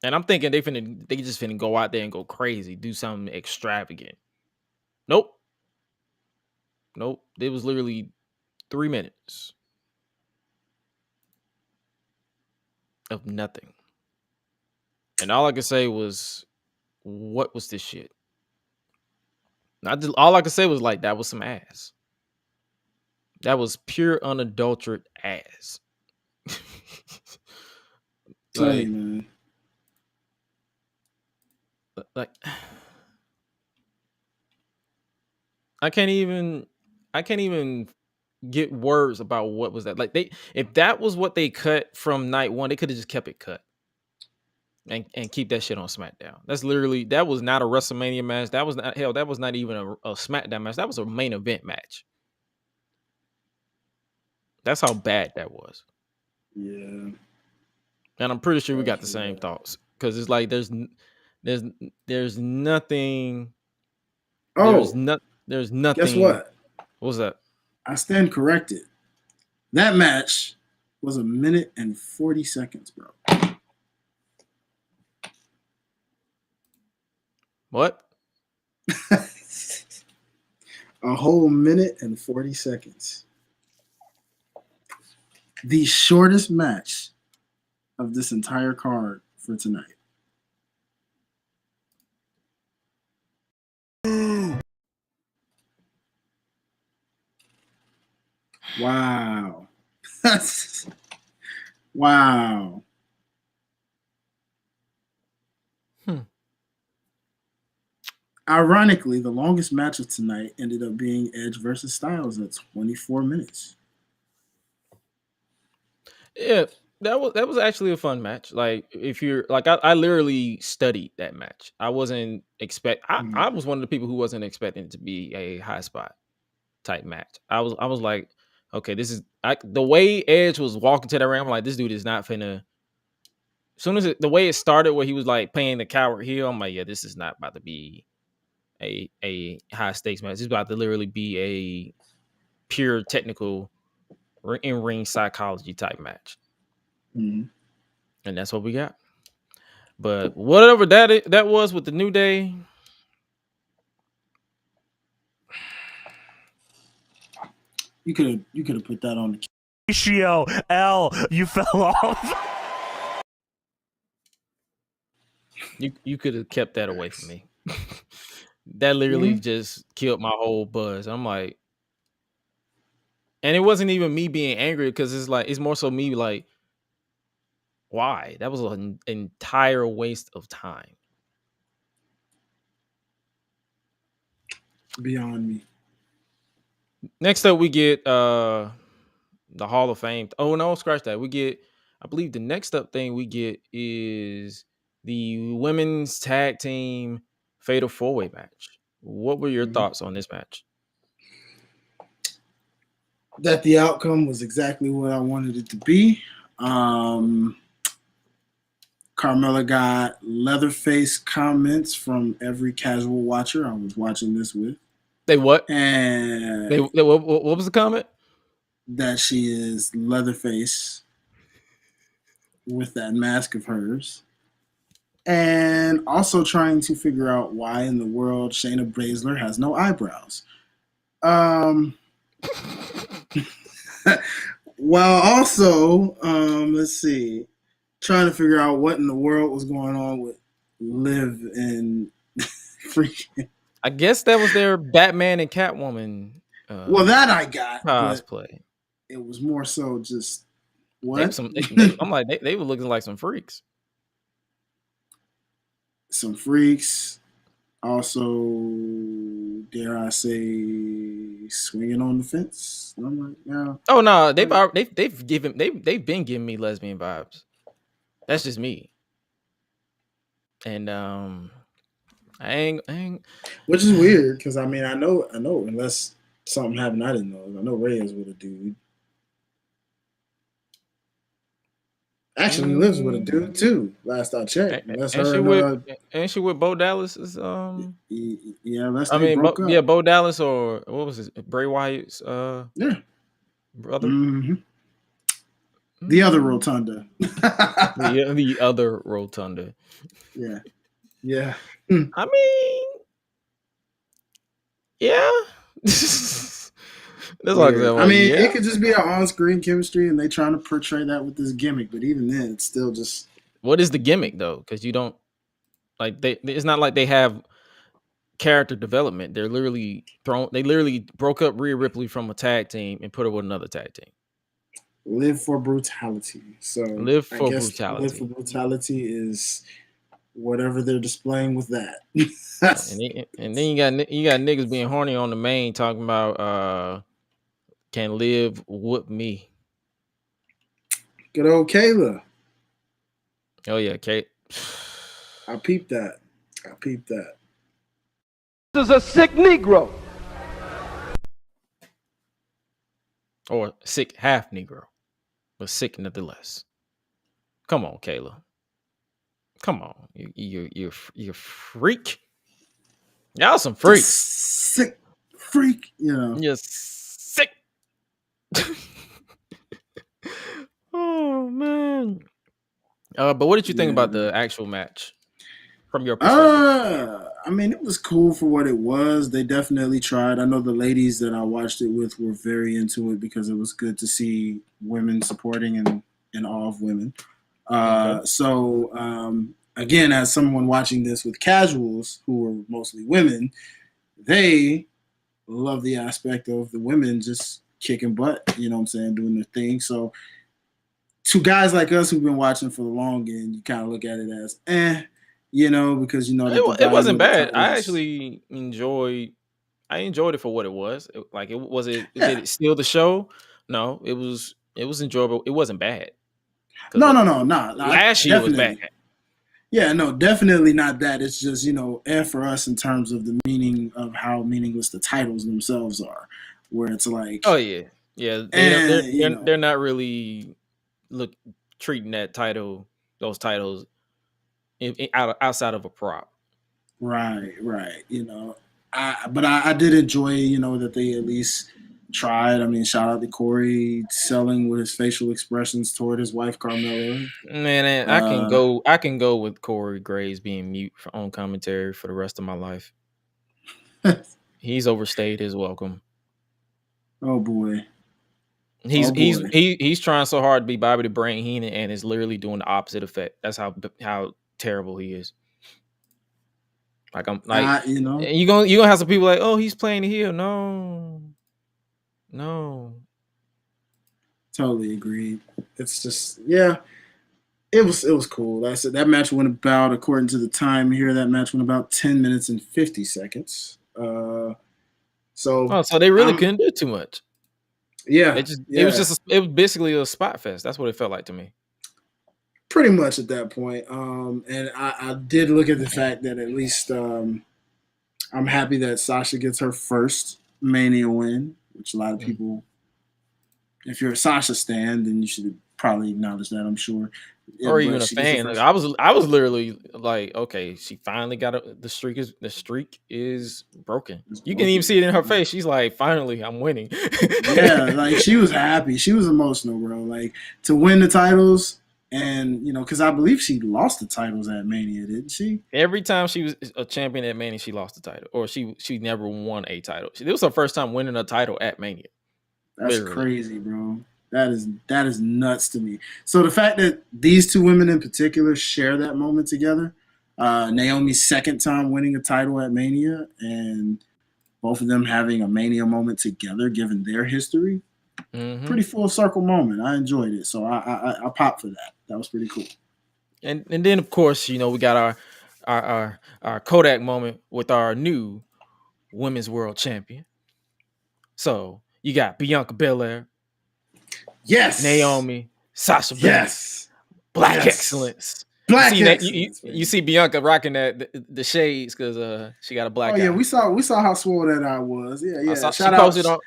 And I'm thinking they just finna go out there and go crazy, do something extravagant. Nope. It was literally 3 minutes of nothing. And all I could say was, what was this shit? All I could say was like, that was some ass. That was pure unadulterated ass. Tell you, man. Like I can't even get words about what was that. Like if that was what they cut from night one, they could have just kept it cut and keep that shit on SmackDown. That was not a WrestleMania match. That was not even a SmackDown match. That was a main event match. That's how bad that was. Yeah. And I'm pretty sure we got the same thoughts, because it's like there's nothing. There's nothing. Guess what? What was that? I stand corrected. That match was 1 minute and 40 seconds, bro. What? A whole minute and 40 seconds. The shortest match of this entire card for tonight. Wow. Wow. Ironically, the longest match of tonight ended up being Edge versus Styles at 24 minutes. Yeah, that was actually a fun match. Like, if you're like, I literally studied that match. I wasn't I was one of the people who wasn't expecting it to be a high spot type match. I was like, okay, this is the way Edge was walking to the ring. I'm like, this dude is not finna. As soon as the way it started, where he was like playing the coward heel, I'm like, yeah, this is not about to be a high stakes match. It's about to literally be a pure technical in ring psychology type match. Mm-hmm. And that's what we got. But whatever that was with the New Day, you could have put that on the ratio. L, you fell off. You could have kept that away from me. That literally just killed my whole buzz. I'm like, and it wasn't even me being angry, because it's more so me like, why? That was an entire waste of time. Beyond me. Next up, we get the Hall of Fame. Oh no, scratch that. We get, I believe the next up thing we get is the women's tag team fatal 4-way match. What were your thoughts on this match? That the outcome was exactly what I wanted it to be. Carmella got Leatherface comments from every casual watcher I was watching this with. They what? And what was the comment? That she is Leatherface with that mask of hers. And also trying to figure out why in the world Shayna Baszler has no eyebrows. While also, let's see, trying to figure out what in the world was going on with Liv and freaking. I guess that was their Batman and Catwoman. Well, that I got cosplay. It was more so just what? I'm like, they were looking like some freaks. Some freaks. Also, dare I say, swinging on the fence. And I'm like, no. Oh no, they've been giving me lesbian vibes. That's just me. And I ain't. Which is weird, because I mean, I know, unless something happened I didn't know. I know Rhea's with a dude. Actually, lives with a dude too. Last I checked, that's her. And she with Bo Dallas. Yeah, that's Bo Dallas, or what was it? Bray Wyatt's brother. Mm-hmm. The other Rotunda. the other Rotunda. Yeah. Yeah. I mean, yeah. That's like I mean, it could just be an on-screen chemistry, and they trying to portray that with this gimmick. But even then, it's still just. What is the gimmick though? Because you don't like they. It's not like they have character development. They literally broke up Rhea Ripley from a tag team and put her with another tag team. Live for brutality. So Live I for guess brutality. live for brutality is whatever they're displaying with that. And then you got niggas being horny on the main talking about can Liv whoop me. Good old Kayla. Oh yeah, Kate. I peeped that. This is a sick Negro. Or sick half Negro, but sick nonetheless. Come on, Kayla. Come on, you're freak. Y'all some freaks. Sick freak, you know. You're sick. Oh man. But what did you think about the actual match from your perspective? I mean, it was cool for what it was. They definitely tried. I know the ladies that I watched it with were very into it because it was good to see women supporting and in awe of women. So again, as someone watching this with casuals who were mostly women, they love the aspect of the women just kicking butt, you know what I'm saying, doing their thing. So to guys like us who've been watching for the long end, you kind of look at it as, you know, because you know that it wasn't bad. I actually enjoyed it for what it was. Did it steal the show? No, it was enjoyable. It wasn't bad. No. Last year was bad. Yeah, no, definitely not that. It's just, you know, for us in terms of the meaning of how meaningless the titles themselves are, where it's like, oh yeah, they're not really treating those titles outside of a prop. Right. You know, I did enjoy, you know, that they at least tried. I mean, shout out to Corey selling with his facial expressions toward his wife Carmella. Man, I can go with Corey Graves being mute on commentary for the rest of my life. He's overstayed his welcome. Oh boy. He's trying so hard to be Bobby the Brain Heenan and is literally doing the opposite effect. That's how terrible he is. You know, you're gonna have some people like, oh, he's playing heel. No. Totally agreed. It's just, yeah, it was cool. That's it. That match went about, according to the time here, that match went about 10 minutes and 50 seconds. So they really couldn't do too much. Yeah, it was basically a spot fest. That's what it felt like to me. Pretty much at that point. And I did look at the fact that at least I'm happy that Sasha gets her first Mania win, which a lot of people, if you're a Sasha stan, then you should probably acknowledge that, I'm sure. Or even a fan. I was literally like, okay, she finally got the streak is broken. You can even see it in her face. She's like, finally, I'm winning. Yeah, like she was happy. She was emotional, bro. Like to win the titles. And, you know, because I believe she lost the titles at Mania, didn't she? Every time she was a champion at Mania, she lost the title. Or she never won a title. It was her first time winning a title at Mania. That's literally crazy, bro. That is nuts to me. So the fact that these two women in particular share that moment together, Naomi's second time winning a title at Mania, and both of them having a Mania moment together, given their history, pretty full circle moment. I enjoyed it, so I popped for that. That was pretty cool. And then of course, you know, we got our Kodak moment with our new Women's World Champion. So you got Bianca Belair, yes, Naomi, Sasha, yes, Black Excellence. Black Excellence. You see Bianca rocking the shades because she got a black eye. Yeah, we saw how swole that eye was. Yeah. Shout out. Posted on.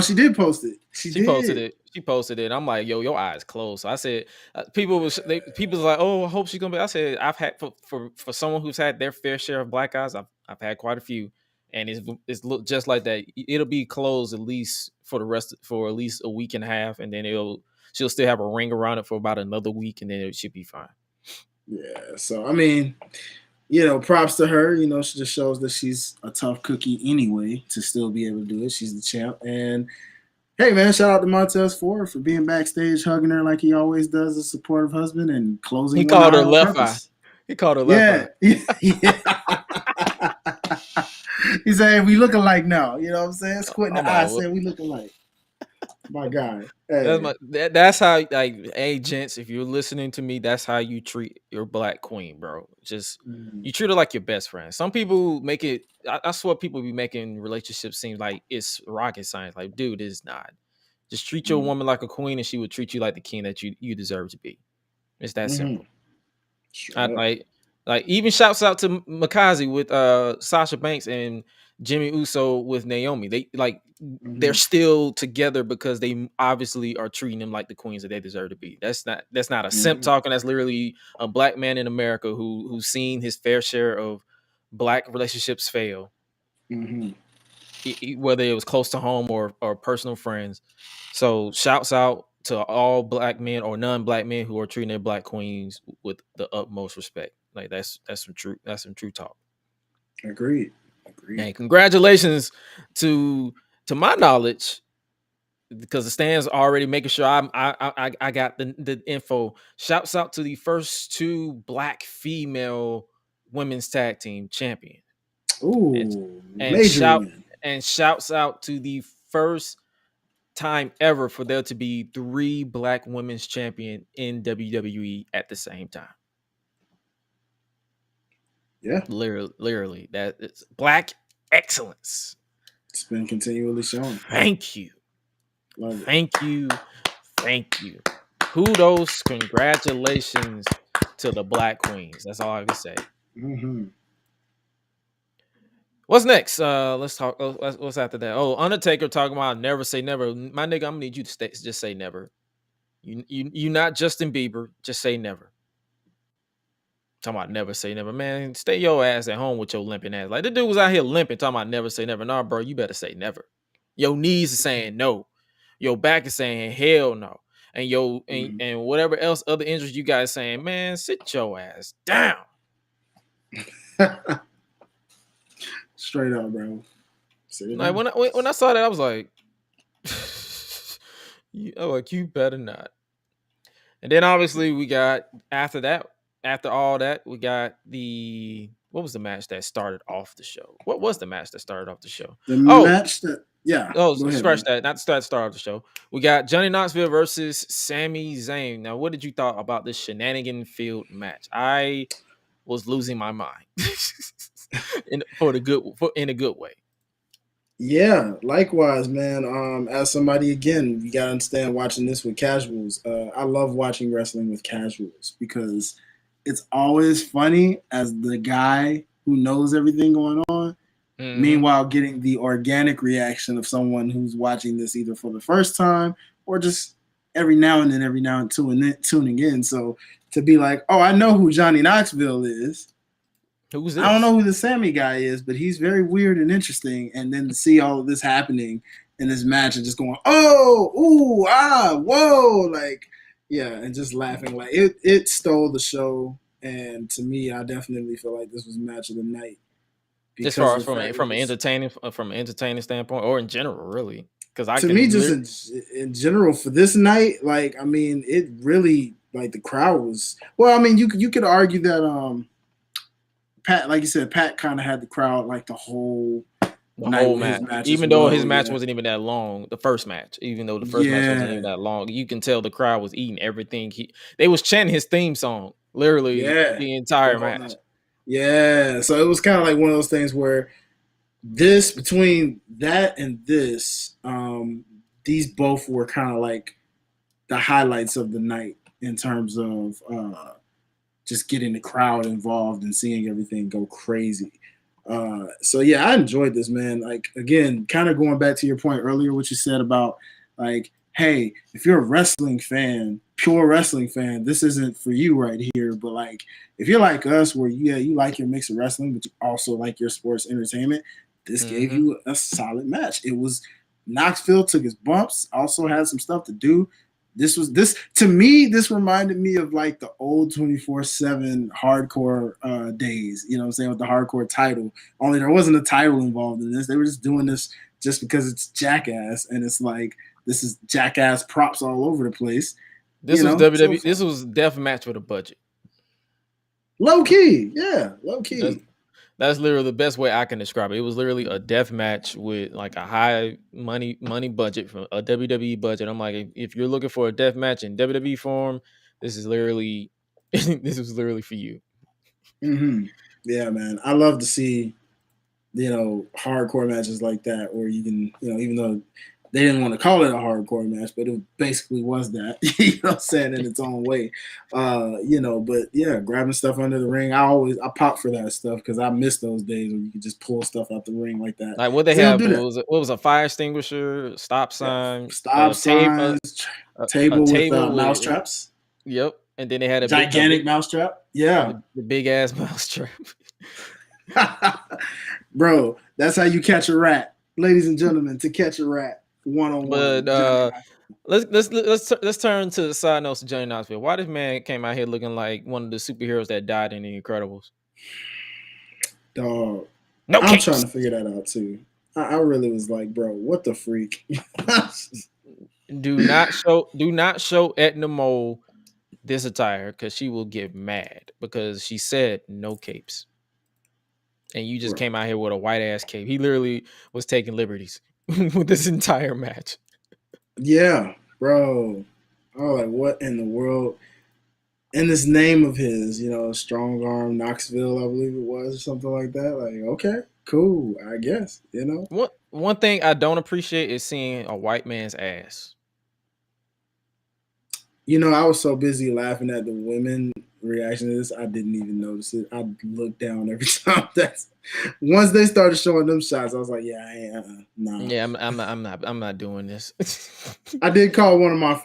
She did post it. She posted it. I'm like, yo, your eyes closed. So I said, people was like, oh, I hope she's gonna be. I said, I've had for someone who's had their fair share of black eyes, I've had quite a few, and it's look just like that. It'll be closed at least for at least a week and a half, and then she'll still have a ring around it for about another week, and then it should be fine. Yeah. So I mean, you know, props to her. You know, she just shows that she's a tough cookie anyway to still be able to do it. She's the champ. And hey, man, shout out to Montez Ford for being backstage hugging her like he always does, a supportive husband, and closing. He called her left eye. He called her left eye. Yeah. He said, hey, we look alike now. You know what I'm saying? Squinting I'm the eye like, saying we look alike. My guy. Hey. that's how, like, hey, gents, if you're listening to me, that's how you treat your black queen, bro. Just you treat her like your best friend. Some people make it. I swear people be making relationships seem like it's rocket science. Like, dude, it's not. Just treat your woman like a queen, and she will treat you like the king that you deserve to be. It's that simple. Like even shouts out to Makazi with Sasha Banks and Jimmy Uso with Naomi. They're still together because they obviously are treating them like the queens that they deserve to be. That's not a simp talking. That's literally a black man in America who's seen his fair share of black relationships fail. Whether it was close to home or personal friends. So shouts out to all black men or non-black men who are treating their black queens with the utmost respect. Like that's some true talk. Agreed. And congratulations to my knowledge, because the stands already making sure I got the info. Shouts out to the first 2 black female women's tag team champion. Ooh, and shouts out to the first time ever for there to be 3 black women's champion in WWE at the same time. Yeah, literally, that is black excellence. It's been continually shown. Thank you. Love it. Thank you. Kudos, congratulations to the black queens. That's all I can say. What's next? Let's talk. What's after that? Oh, Undertaker talking about never say never. My nigga, I'm gonna need you to just say never. You not Justin Bieber. Just say never. Talking about never say never, man. Stay your ass at home with your limping ass. Like the dude was out here limping, talking about never say never. Nah, bro, you better say never. Your knees are saying no. Your back is saying hell no. And and whatever else other injuries you guys saying, man, sit your ass down. Straight up, bro. Like when I saw that, I was like, you better not. And then obviously we got after all that, we got what was the match that started off the show? What was the match that started off the show? Scratch that. Not to start off the show. We got Johnny Knoxville versus Sami Zayn. Now, what did you thought about this shenanigan-filled match? I was losing my mind in a good way. Yeah, likewise, man. As somebody, again, you gotta understand, watching this with casuals. I love watching wrestling with casuals because it's always funny as the guy who knows everything going on. Meanwhile, getting the organic reaction of someone who's watching this either for the first time or just every now and then tuning in. So to be like, oh, I know who Johnny Knoxville is. Who's this? I don't know who the Sami guy is, but he's very weird and interesting. And then to see all of this happening in this match and just going, oh, ooh, ah, whoa, like, yeah, and just laughing. Like it stole the show. And to me, I definitely feel like this was match of the night. As far as from an entertaining standpoint, or in general, really, because in general for this night, like I mean, it really like the crowd was. Well, I mean, you could argue that Pat, like you said, Pat kind of had the crowd like the whole match, even though his match wasn't even that long. The first match, even though the first match wasn't even that long, you can tell the crowd was eating everything. They was chanting his theme song literally the entire match. Yeah, so it was kind of like one of those things where between that and this, these both were kind of like the highlights of the night in terms of just getting the crowd involved and seeing everything go crazy. So yeah, I enjoyed this, man. Like again, kind of going back to your point earlier, what you said about like, hey, if you're a wrestling fan, pure wrestling fan, this isn't for you right here. But like, if you're like us, where you like your mix of wrestling, but you also like your sports entertainment, this gave you a solid match. It was Knoxville took his bumps, also had some stuff to do. This reminded me of like the old 24/7 hardcore days, you know what I'm saying, with the hardcore title. Only there wasn't a title involved in this. They were just doing this just because it's Jackass, and it's like this is Jackass props all over the place. This was WWE. This was death match with a budget. Low key, yeah, low key. That's literally the best way I can describe it. It was literally a death match with like a high money budget from a WWE budget. I'm like, if you're looking for a death match in WWE form, this is literally this was literally for you. Mm-hmm. Yeah, man. I love to see, hardcore matches like that where you can, even though they didn't want to call it a hardcore match, but it basically was that, you know what I'm saying, in its own way. But yeah, grabbing stuff under the ring. I pop for that stuff because I miss those days when you could just pull stuff out the ring like that. Like what they have what was a fire extinguisher, stop sign, stop signs, table with mouse traps. Yep. And then they had a gigantic mousetrap. Yeah. The big ass mousetrap. Bro, that's how you catch a rat. Ladies and gentlemen, to catch a rat one-on-one. But let's turn to the side notes of Johnny Knoxville. Why this man came out here looking like one of the superheroes that died in The Incredibles? Dog. I'm trying to figure that out too. I really was like, bro, what the freak? Do not show Edna Mole this attire because she will get mad because she said no capes. And you just came out here with a white ass cape. He literally was taking liberties with this entire match. Yeah, bro. Oh, like what in the world? And this name of his, Strong Arm Knoxville, I believe it was, or something like that. Like, okay, cool, I guess, One thing I don't appreciate is seeing a white man's ass. I was so busy laughing at the women reaction to this, I didn't even notice it. I looked down every time. Once they started showing them shots, I was like, yeah, nah. Yeah, I'm not doing this. I did call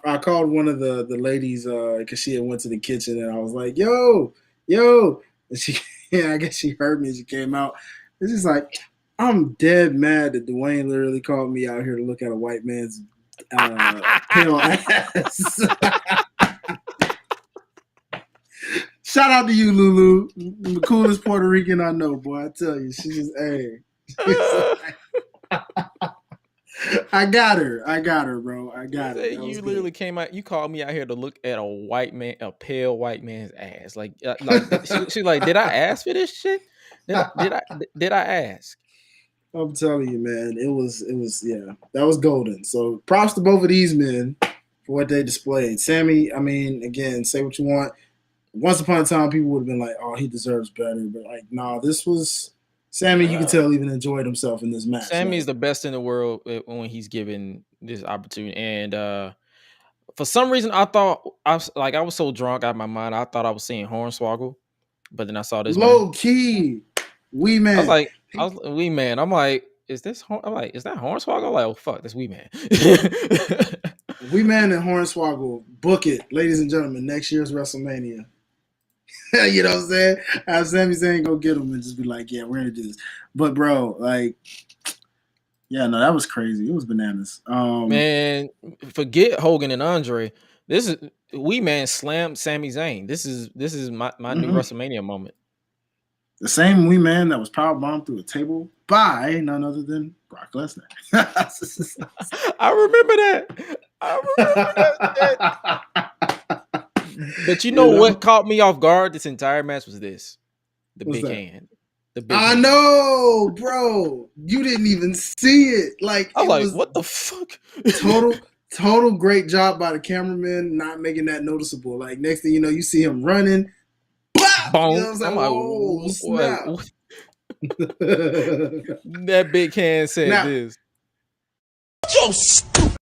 I called one of the ladies because she had went to the kitchen and I was like, yo, and she, I guess she heard me. She came out. It's just like, I'm dead mad that Dwayne literally called me out here to look at a white man's pale ass. Shout out to you, Lulu, the coolest Puerto Rican I know, boy. I tell you, she just, hey. I got her, bro. I got her. You literally came out. You called me out here to look at a pale white man's ass. Like she's like, did I ask for this shit? Did I ask? I'm telling you, man, it was yeah, that was golden. So props to both of these men for what they displayed. Sami, I mean, again, say what you want. Once upon a time, people would have been like, "Oh, he deserves better," but like, nah, this was Sami. You can tell even enjoyed himself in this match. Sami's the best in the world when he's given this opportunity, and for some reason, I thought I was so drunk out of my mind. I thought I was seeing Hornswoggle, but then I saw this low key. Wee Man. I was Wee Man. I'm like, is that Hornswoggle? I'm like, oh fuck, that's Wee Man. Wee Man and Hornswoggle, book it, ladies and gentlemen. Next year's WrestleMania. You know what I'm saying? Have Sami Zayn go get him and just be like, yeah, we're gonna do this. But bro, like, yeah, no, that was crazy. It was bananas. Man, forget Hogan and Andre. This is Wee Man slammed Sami Zayn. This is my new WrestleMania moment. The same Wee Man that was powerbombed through a table by none other than Brock Lesnar. I remember that. But you know what caught me off guard this entire match was this. The big hand. I know, bro. You didn't even see it. Like I was like, what the fuck? Total great job by the cameraman not making that noticeable. Like next thing you know, you see him running. Boom. You know what I'm like, oh, snap. That big hand said this. So stupid.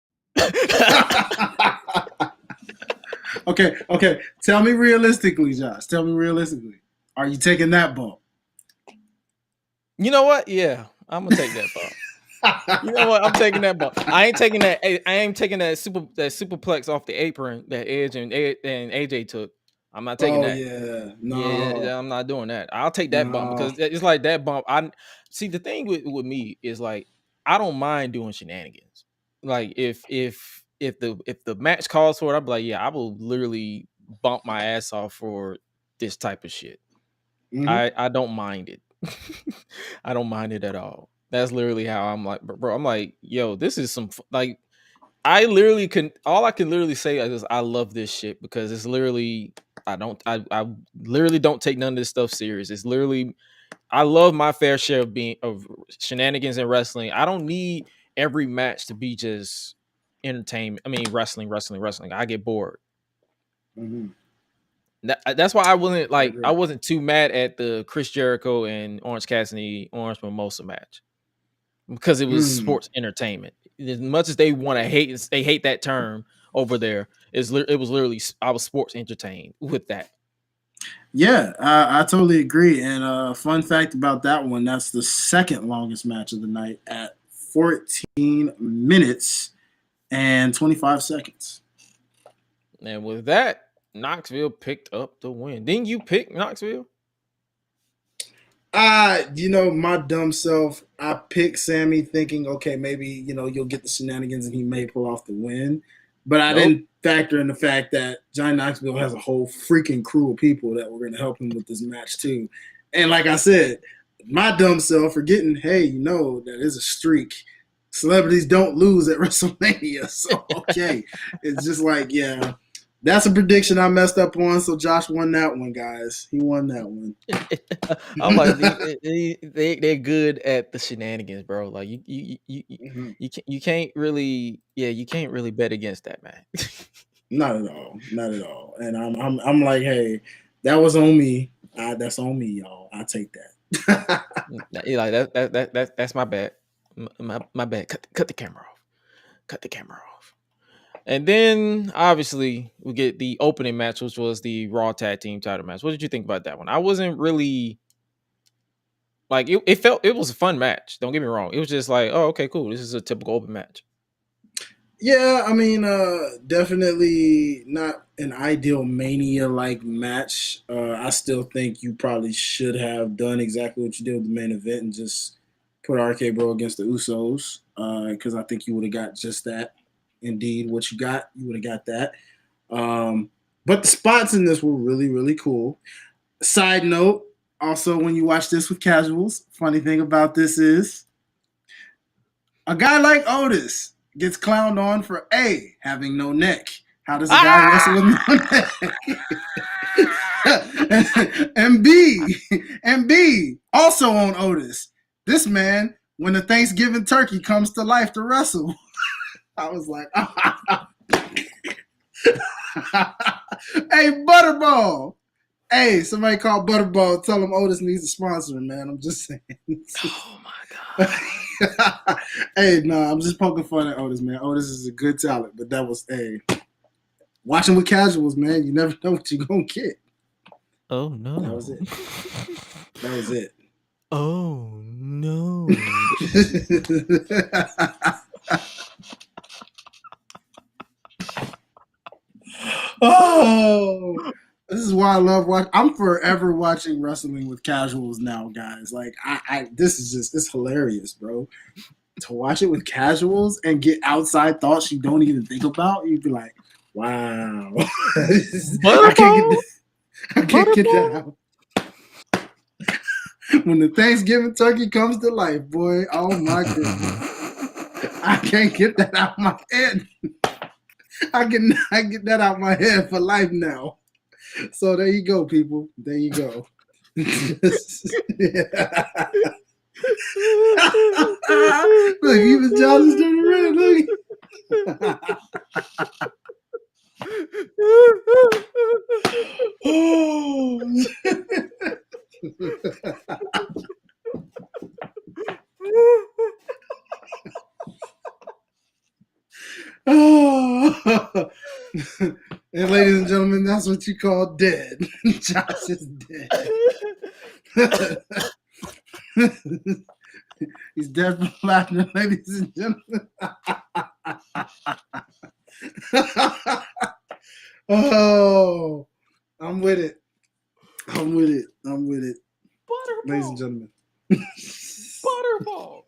Okay. Tell me realistically, Josh. Tell me realistically. Are you taking that bump? You know what? Yeah, I'm gonna take that bump. You know what? I'm taking that bump. I ain't taking that superplex off the apron that Edge and AJ took. I'm not taking that. Yeah, no. Yeah, I'm not doing that. I'll take that bump because it's like that bump. I see the thing with me is like I don't mind doing shenanigans. Like if the match calls for it, I'll be like, yeah, I will literally bump my ass off for this type of shit. Mm-hmm. I don't mind it. I don't mind it at all. That's literally how I'm like, bro. I'm like, yo, this is some like. I literally all I can literally say is I love this shit because it's literally I literally don't take none of this stuff serious. It's literally I love my fair share of shenanigans in wrestling. I don't need every match to be just entertainment. I mean, wrestling. I get bored. Mm-hmm. That's why I I wasn't too mad at the Chris Jericho and Orange Cassidy Orange Mimosa match because it was sports entertainment. As much as they want to hate that term over there. It was literally I was sports entertained with that. Yeah, I totally agree. And fun fact about that one, that's the second longest match of the night at 14 minutes and 25 seconds. And with that, Knoxville picked up the win. Didn't you pick Knoxville? My dumb self, I picked Sami thinking, okay, maybe, you'll get the shenanigans and he may pull off the win. But I didn't factor in the fact that Johnny Knoxville has a whole freaking crew of people that were going to help him with this match too. And like I said, my dumb self forgetting, hey, that is a streak. Celebrities don't lose at WrestleMania. So, okay. It's just like, yeah, that's a prediction I messed up on. So Josh won that one, guys. He won that one. I'm like, they're good at the shenanigans, bro. Like you can't really bet against that, man. Not at all. And I'm like, hey, that was on me. That's on me, y'all. I take that. Like that's my bad. My bad. Cut the camera off. And then obviously we get the opening match, which was the Raw Tag Team title match. What did you think about that one? I wasn't really like it was a fun match. Don't get me wrong. It was just like, oh, okay, cool. This is a typical open match. Yeah, I mean, definitely not an ideal Mania-like match. I still think you probably should have done exactly what you did with the main event and just put RK Bro against the Usos, because I think you would have got just that. Indeed, what you got, you would have got that. But the spots in this were really, really cool. Side note, also, when you watch this with casuals, funny thing about this is a guy like Otis gets clowned on for A, having no neck. How does a guy wrestle with no neck? and B, also on Otis. This man, when the Thanksgiving turkey comes to life to wrestle, I was like, hey, Butterball. Hey, somebody call Butterball. Tell him Otis needs a sponsor, man. I'm just saying. Oh, my God. Hey, no, I'm just poking fun at Otis, man. Otis is a good talent, but that was, watching with casuals, man. You never know what you're going to get. Oh, no. That was it. Oh, no. Oh, this is why I love watching. I'm forever watching wrestling with casuals now, guys. Like, this is just, it's hilarious, bro. To watch it with casuals and get outside thoughts you don't even think about, you'd be like, wow. I can't get that out. When the Thanksgiving turkey comes to life, boy, oh my goodness. I can't get that out of my head. I get that out of my head for life now. So there you go, people. There you go. Look, even John is doing red. Look. Oh. And ladies and gentlemen, that's what you call dead. Josh is dead. He's dead from laughter, ladies and gentlemen. Oh, I'm with it. Butterball. Ladies and gentlemen. Butterball.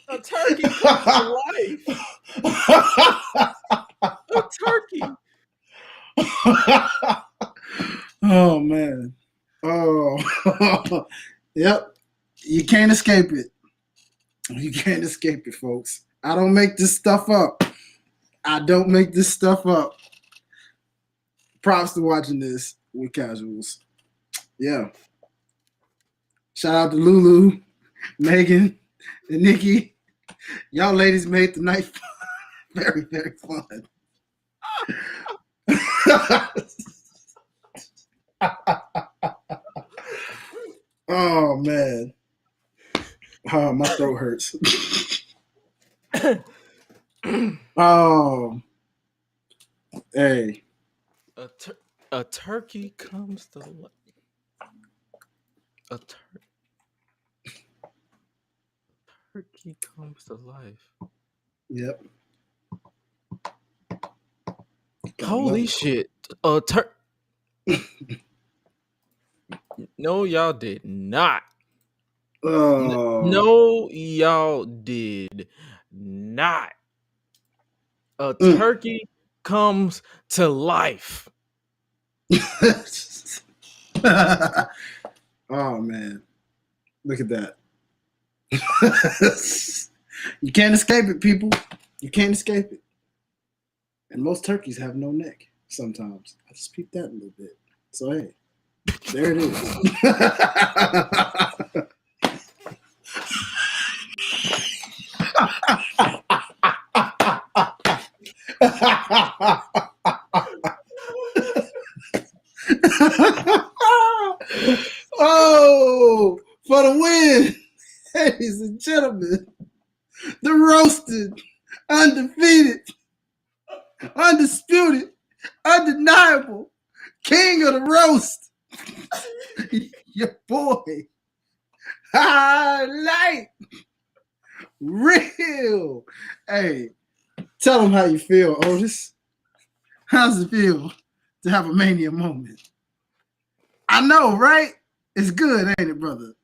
A turkey comes to life. A turkey. Oh, man. Oh, yep. You can't escape it. You can't escape it, folks. I don't make this stuff up. Props to watching this with casuals. Yeah. Shout out to Lulu, Megan, and Nikki. Y'all ladies made the night very, very fun. Oh, man. Oh, my throat hurts. Oh. Hey. A turkey comes to life. A turkey comes to life. Yep. Holy shit. No, y'all did not. No, y'all did not. A turkey comes to life. Oh, man. Look at that. You can't escape it, people. You can't escape it. And most turkeys have no neck sometimes. I just peeped that a little bit. So, hey, there it is. Oh, for the win, ladies and gentlemen, the roasted, undefeated, undisputed, undeniable king of the roast, your boy, Hi-Lite Real. Hey, tell them how you feel, Otis. How's it feel to have a Mania moment? I know, right? It's good, ain't it, brother?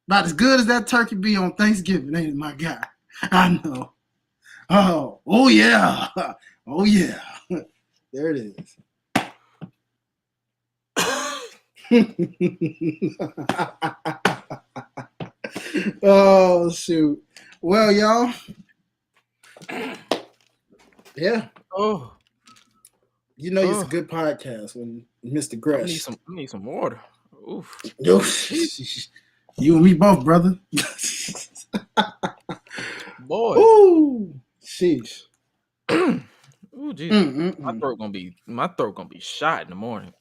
About as good as that turkey be on Thanksgiving, ain't it, my guy? I know. Oh yeah. Oh, yeah. There it is. Oh, shoot. Well, y'all. Yeah. Oh. You know it's a good podcast when Mr. Gresh. I need some water. Oof. You and me both, brother. Boy. Ooh. Sheesh. Ooh, Jesus. My throat gonna be shot in the morning.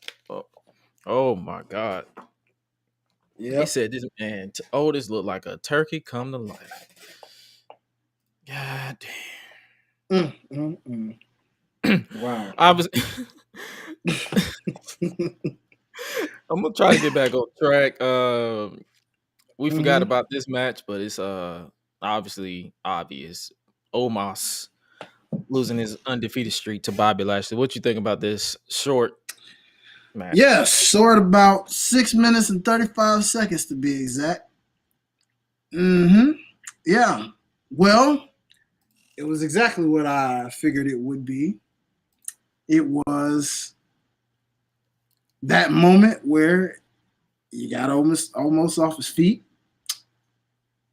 Oh my God. Yeah. He said this man Otis looked like a turkey come to life. God damn. Wow. I'm gonna try to get back on track. We forgot about this match, but it's obviously obvious. Omos losing his undefeated streak to Bobby Lashley. What you think about this short match? Yes, short, about 6 minutes and 35 seconds to be exact. Yeah. Well, it was exactly what I figured it would be. It was that moment where you got almost off his feet.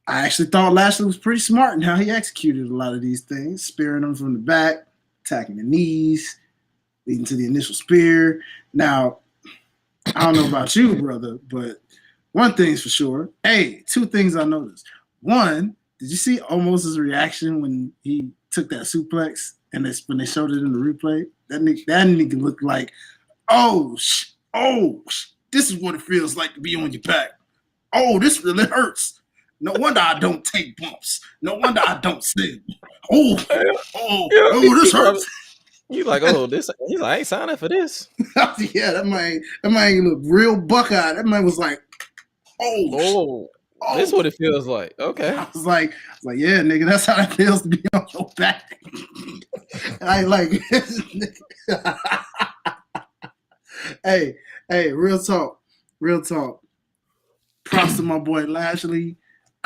I actually thought Lashley was pretty smart in how he executed a lot of these things, spearing them from the back, attacking the knees, leading to the initial spear. Now, I don't know about you, brother, but one thing's for sure. Hey, two things I noticed. One, did you see Omos's reaction when he took that suplex and when they showed it in the replay? That nigga looked like, this is what it feels like to be on your back. Oh, this really hurts. No wonder I don't take bumps. No wonder I don't sin. This hurts. You like, this? He's like, I ain't signing for this. Yeah, that man look real buckeye. That man was like, this is what it feels like. Okay. I was like, yeah, nigga, that's how it feels to be on your back. I ain't like, hey, real talk. Props to my boy Lashley.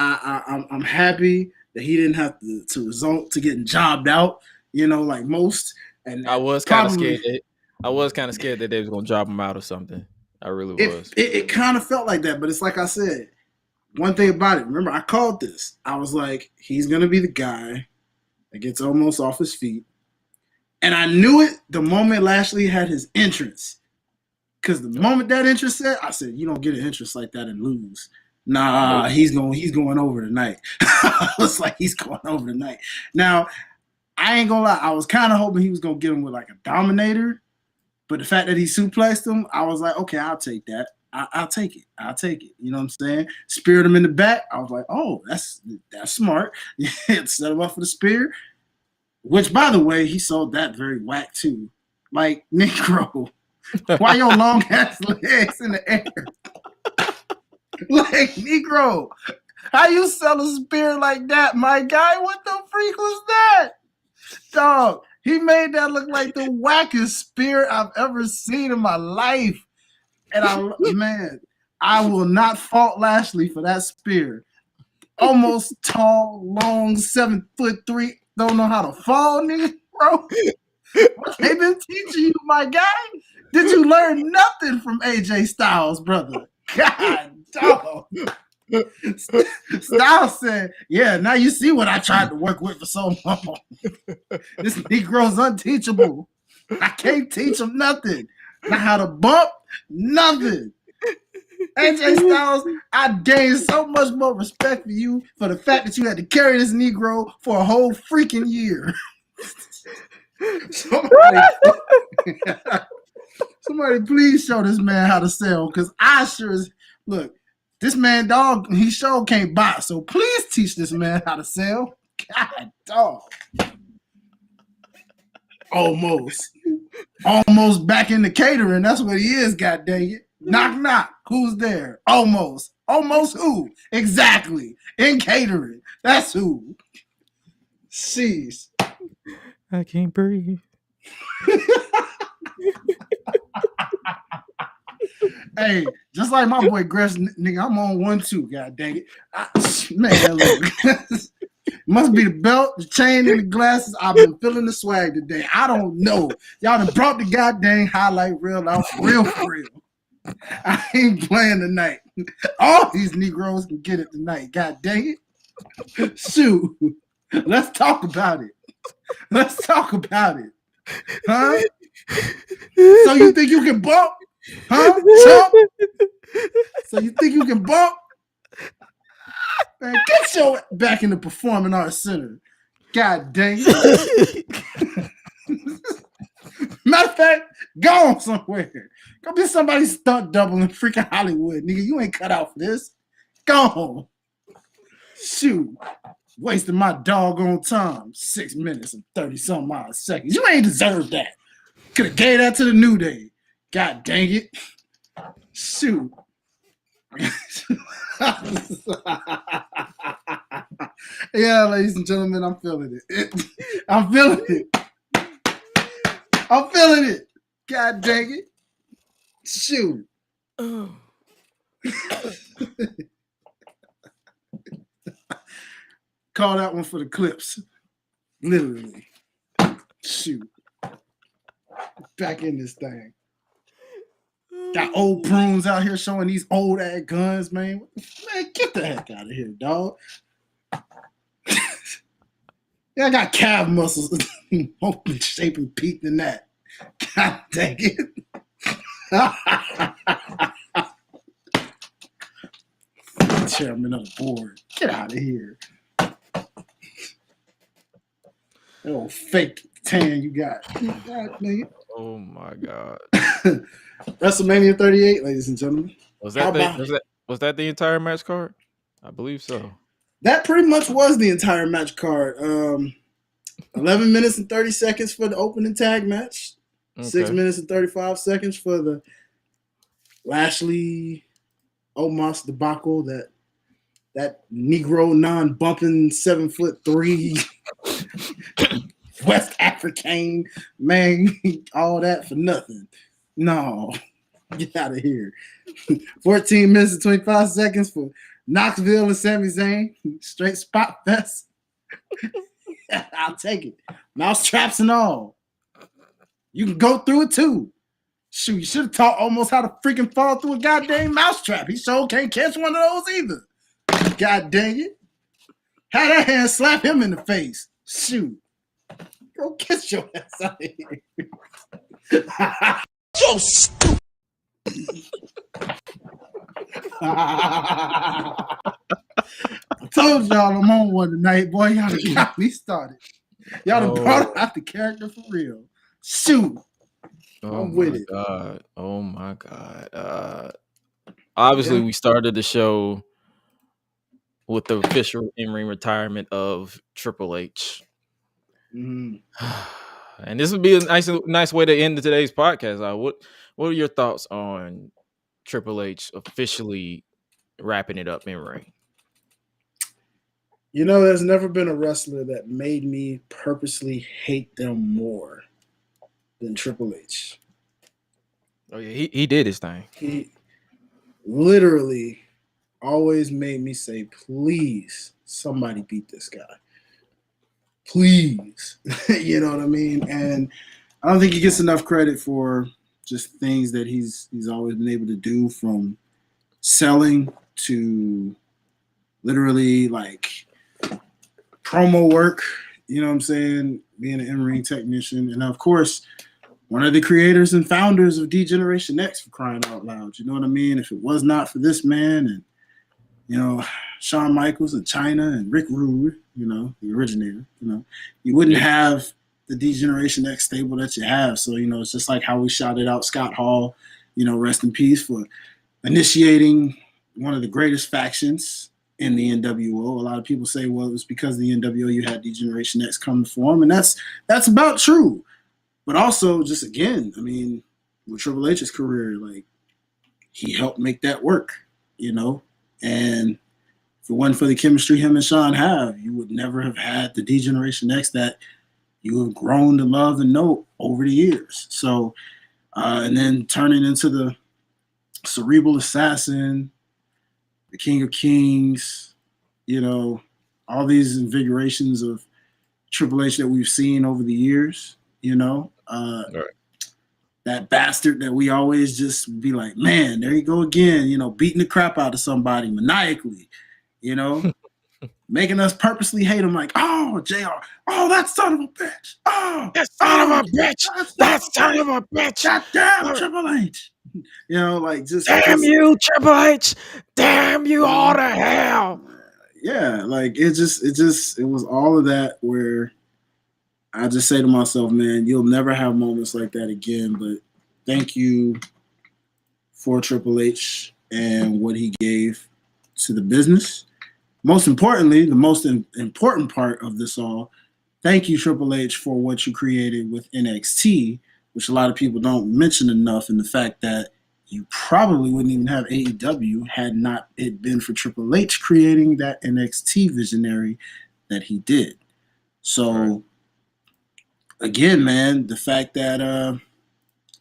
I'm happy that he didn't have to result to getting jobbed out, like most. And I was kind of scared. I was kind of scared that they was gonna drop him out or something. I really was. It kind of felt like that, but it's like I said. One thing about it, remember, I called this. I was like, he's gonna be the guy that gets almost off his feet, and I knew it the moment Lashley had his entrance. Because the moment that interest set, I said, you don't get an interest like that and lose. Nah, he's going over tonight. I was like, he's going over tonight. Now, I ain't gonna lie, I was kind of hoping he was gonna get him with like a dominator, but the fact that he suplexed him, I was like, okay, I'll take that. I'll take it. I'll take it. You know what I'm saying? Speared him in the back. I was like, oh, that's smart. Set him up for the spear, which, by the way, he sold that very whack too. Like, Negro, why your long ass legs in the air? Like, Negro, how you sell a spear like that, my guy? What the freak was that? Dog, he made that look like the wackest spear I've ever seen in my life. And I will not fault Lashley for that spear. Almost tall, long, 7'3", don't know how to fall, nigga, bro. What they been teaching you, my guy? Did you learn nothing from AJ Styles, brother? God, dog. Styles said, yeah, now you see what I tried to work with for so long. This Negro's unteachable. I can't teach him nothing. Not how to bump, nothing. AJ Styles, I gained so much more respect for you for the fact that you had to carry this Negro for a whole freaking year. Somebody please show this man how to sell, because I sure as look, this man dog, he sure can't buy, so please teach this man how to sell. God dog. Almost back in the catering. That's what he is, god dang it. Knock knock. Who's there? Almost who? Exactly. In catering. That's who. Jeez. I can't breathe. Hey, just like my boy Gresh, nigga, I'm on 1-2. God dang it. Man, look. Must be the belt, the chain, and the glasses. I've been feeling the swag today. I don't know. Y'all done brought the goddamn highlight reel out for real. I ain't playing tonight. All these Negroes can get it tonight. God dang it. Shoot. Let's talk about it. Huh? So you think you can bump? Huh? Chump? So you think you can bump? Man, get your back in the Performing Arts Center. God dang it. Matter of fact, go on somewhere. Go be somebody's stunt double in freaking Hollywood. Nigga, you ain't cut out for this. Go on. Shoot. Wasting my doggone time. 6 minutes and 30-some odd seconds. You ain't deserved that. Could have gave that to the New Day. God dang it. Shoot. Yeah, ladies and gentlemen, I'm feeling it. I'm feeling it. God dang it. Shoot. Call that one for the clips. Literally. Shoot. Back in this thing. Got old prunes out here showing these old ass guns, man. Man, get the heck out of here, dog. Yeah, I got calf muscles. Hopefully shape and peaked in that. God dang it. Chairman of the board. Get out of here. That old fake tan you got. God dang it. Oh my God. WrestleMania 38, ladies and gentlemen. Was that the entire match card? I believe so. That pretty much was the entire match card. 11 minutes and 30 seconds for the opening tag match. Okay. 6 minutes and 35 seconds for the Lashley Omos debacle. That Negro non-bumping 7'3" West African man, all that for nothing. No, get out of here. 14 minutes and 25 seconds for Knoxville and Sami Zayn. Straight spot fest. I'll take it. Mouse traps and all. You can go through it too. Shoot, you should have taught almost how to freaking fall through a goddamn mouse trap. He sure can't catch one of those either. God dang it. How that hand slap him in the face. Shoot. Go kiss your ass out of here. So stupid. I told y'all I'm on one tonight, boy. Y'all done got me started. Y'all done brought out the character for real. Shoot. I'm with it. God. Oh my God. Obviously, we started the show with the official in-ring retirement of Triple H. And this would be a nice way to end today's podcast. What are your thoughts on Triple H officially wrapping it up in ring? You know, there's never been a wrestler that made me purposely hate them more than Triple H. Oh yeah, he did his thing. He literally always made me say, please, somebody beat this guy. Please. You know what I mean? And I don't think he gets enough credit for just things that he's always been able to do, from selling to literally like promo work, you know what I'm saying, being an in-ring technician. And of course, one of the creators and founders of D-Generation X, for crying out loud. You know what I mean? If it was not for this man and, you know, Shawn Michaels and China and Rick Rude, you know, the originator, you know, you wouldn't have the D-Generation X stable that you have. So, you know, it's just like how we shouted out Scott Hall, you know, rest in peace, for initiating one of the greatest factions in the NWO. A lot of people say, well, it was because of the NWO you had D-Generation X come to form, and that's about true. But also, just again, I mean, with Triple H's career, like, he helped make that work, you know? And if it wasn't for the chemistry him and Shawn have, you would never have had the D-Generation X that you have grown to love and know over the years. So, and then turning into the cerebral assassin, the King of Kings, you know, all these invigorations of Triple H that we've seen over the years, you know, that bastard that we always just be like, man, there you go again, you know, beating the crap out of somebody maniacally, you know, making us purposely hate him, like, oh, JR, oh, that son of a bitch, oh, that son of a bitch, that son of a bitch, God damn, Triple H. You know, like, just damn you, Triple H, damn you all to hell. Yeah, like it was all of that, where I just say to myself, man, you'll never have moments like that again. But thank you for Triple H and what he gave to the business. Most importantly, the most important part of this all, thank you, Triple H, for what you created with NXT, which a lot of people don't mention enough, in the fact that you probably wouldn't even have AEW had not it been for Triple H creating that NXT visionary that he did. So, again, man, the fact that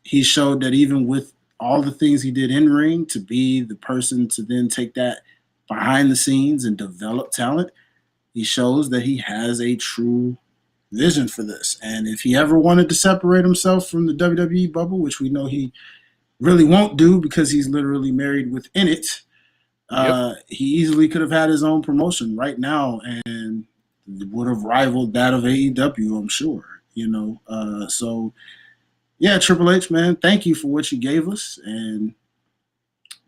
he showed that even with all the things he did in ring, to be the person to then take that behind the scenes and develop talent, he shows that he has a true vision for this. And if he ever wanted to separate himself from the WWE bubble, which we know he really won't do because he's literally married within it, he easily could have had his own promotion right now and would have rivaled that of AEW, I'm sure, you know. So, yeah, Triple H, man, thank you for what you gave us. And,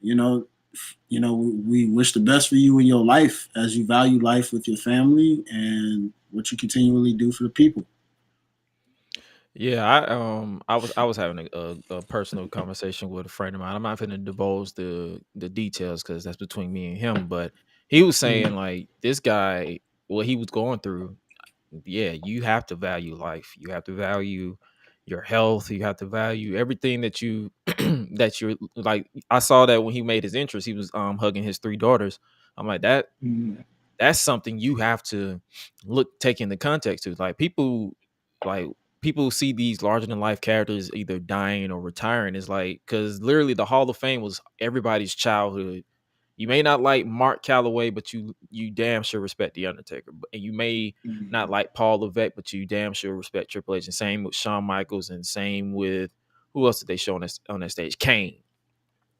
you know, we wish the best for you in your life as you value life with your family and what you continually do for the people. Yeah, I was having a personal conversation with a friend of mine. I'm not going to divulge the details because that's between me and him. But he was saying, like, this guy, what he was going through, yeah, you have to value life. You have to value your health. You have to value everything that you that you're like. I saw that when he made his entrance, he was hugging his 3 daughters. I'm like, that's something you have to take into context to. Like, people see these larger than life characters either dying or retiring. It's like, because literally the Hall of Fame was everybody's childhood. You may not like Mark Calloway, but you damn sure respect The Undertaker. And you may not like Paul Levesque, but you damn sure respect Triple H. And same with Shawn Michaels, and same with, who else did they show on that stage? Kane.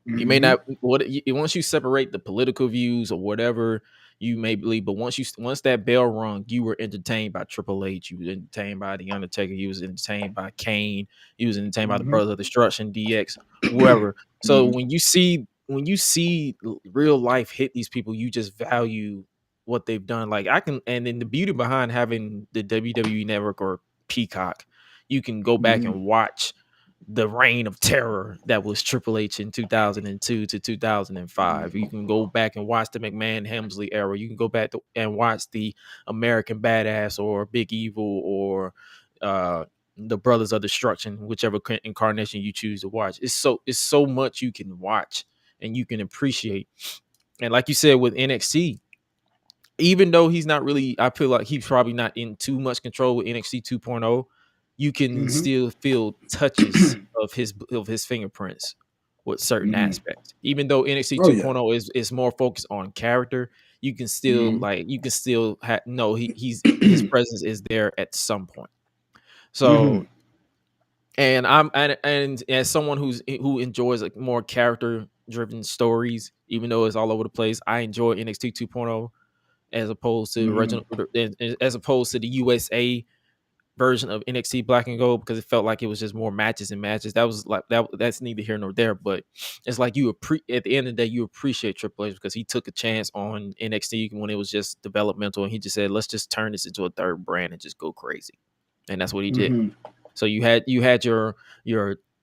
You may not, once you separate the political views or whatever, you may believe. But once that bell rung, you were entertained by Triple H. You were entertained by The Undertaker. You was entertained by Kane. You was entertained by the Brothers of Destruction, DX, whoever. So when you see real life hit these people, you just value what they've done. Like and then the beauty behind having the WWE Network or Peacock, you can go back and watch the reign of terror that was Triple H in 2002 to 2005. You can go back and watch the McMahon Helmsley era. You can go back and watch the American Badass or Big Evil or the Brothers of Destruction, whichever incarnation you choose to watch. It's so much you can watch and you can appreciate. And like you said with NXT, even though he's not really, I feel like he's probably not in too much control with NXT 2.0, you can still feel touches of his fingerprints with certain aspects. Even though NXT 2.0 is more focused on character, you can still know his presence is there at some point. So and and as someone who enjoys like more character driven stories, even though it's all over the place, I enjoy NXT 2.0 as opposed to as opposed to the USA version of NXT Black and Gold, because it felt like it was just more matches and matches. That was like that's neither here nor there, but it's like at the end of the day you appreciate Triple H because he took a chance on NXT when it was just developmental, and he just said, let's just turn this into a third brand and just go crazy. And that's what he did. So you had your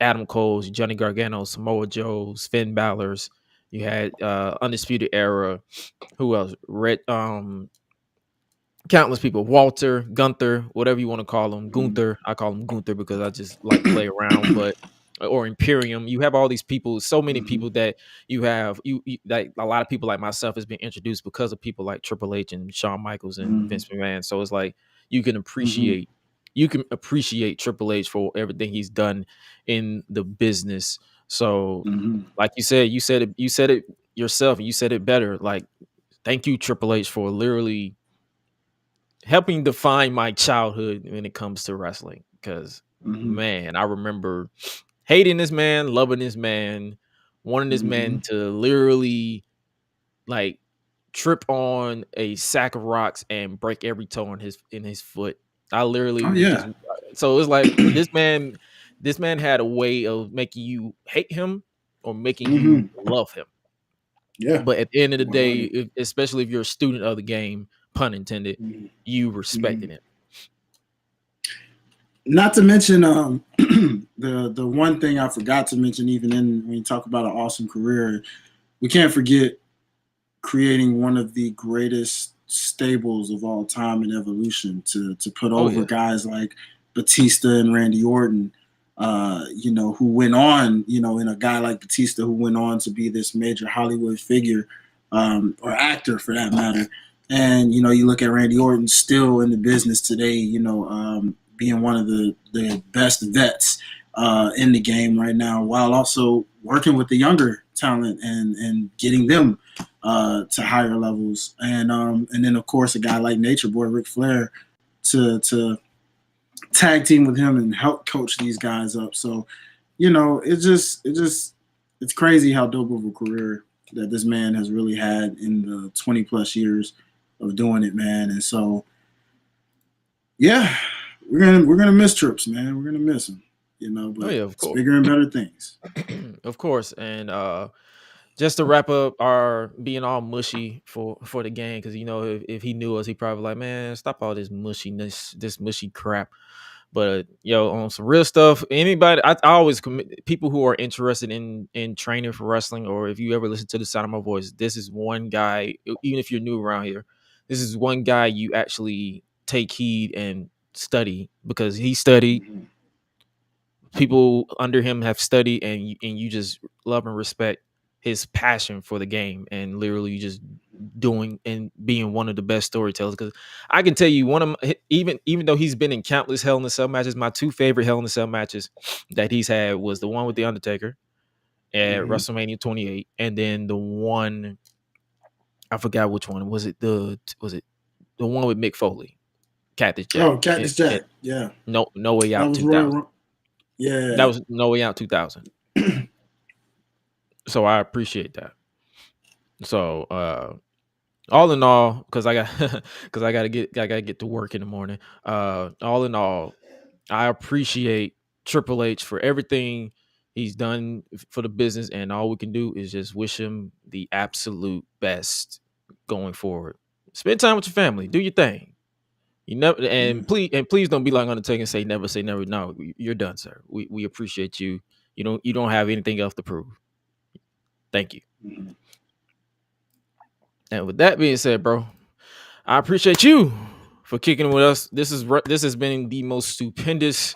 Adam Cole's, your Johnny Gargano, Samoa Joe's, Finn Balor's. You had Undisputed Era. Who else? Countless people. Walter, Gunther, whatever you want to call him. Gunther. I call him Gunther because I just like to play around. Or Imperium. You have all these people. So many people that you have. You like a lot of people like myself has been introduced because of people like Triple H and Shawn Michaels and Vince McMahon. So it's like you can appreciate. You can appreciate Triple H for everything he's done in the business. So, like you said it yourself, and you said it better. Like, thank you, Triple H, for literally helping define my childhood when it comes to wrestling. Because, man, I remember hating this man, loving this man, wanting this man to literally, like, trip on a sack of rocks and break every toe in his foot. I literally so it's like this man had a way of making you hate him or making you love him. Yeah. But at the end of the day, especially if you're a student of the game, pun intended, you respected it. Not to mention the one thing I forgot to mention, even when you talk about an awesome career, we can't forget creating one of the greatest stables of all time in Evolution to put over guys like Batista and Randy Orton, who went on, and a guy like Batista who went on to be this major Hollywood figure, or actor for that matter. And, you look at Randy Orton still in the business today, being one of the best vets in the game right now, while also working with the younger talent and getting them to higher levels. And then, of course, a guy like Nature Boy Ric Flair to tag team with him and help coach these guys up. So, it's crazy how dope of a career that this man has really had in the 20 plus years of doing it, man. And so, yeah, we're gonna miss Trips, man. We're gonna miss him, but of course. Bigger and better things. Of course. And just to wrap up our being all mushy for the game, because if he knew us, he probably like, man, stop all this mushiness, this mushy crap. But on some real stuff, anybody, I always people who are interested in training for wrestling, or if you ever listen to the sound of my voice, this is one guy. Even if you're new around here, this is one guy you actually take heed and study, because he studied. People under him have studied, and you just love and respect his passion for the game, and literally just doing and being one of the best storytellers. Because I can tell you, one of my, even though he's been in countless Hell in a Cell matches, my two favorite Hell in a Cell matches that he's had was the one with the Undertaker at WrestleMania 28, and then the one, I forgot which one was it. The one with Mick Foley, Cactus Jack. Oh, Cactus Jack. Yeah. No Way Out 2000. Yeah, that was No Way Out 2000. So I appreciate that. So all in all, because I gotta get to work in the morning. All in all, I appreciate Triple H for everything he's done for the business, and all we can do is just wish him the absolute best going forward. Spend time with your family, do your thing. You never please don't be like Undertaker and say never. No, you're done, sir. We appreciate you. You don't have anything else to prove. Thank you. Mm-hmm. And with that being said, bro, I appreciate you for kicking with us. This has been the most stupendous,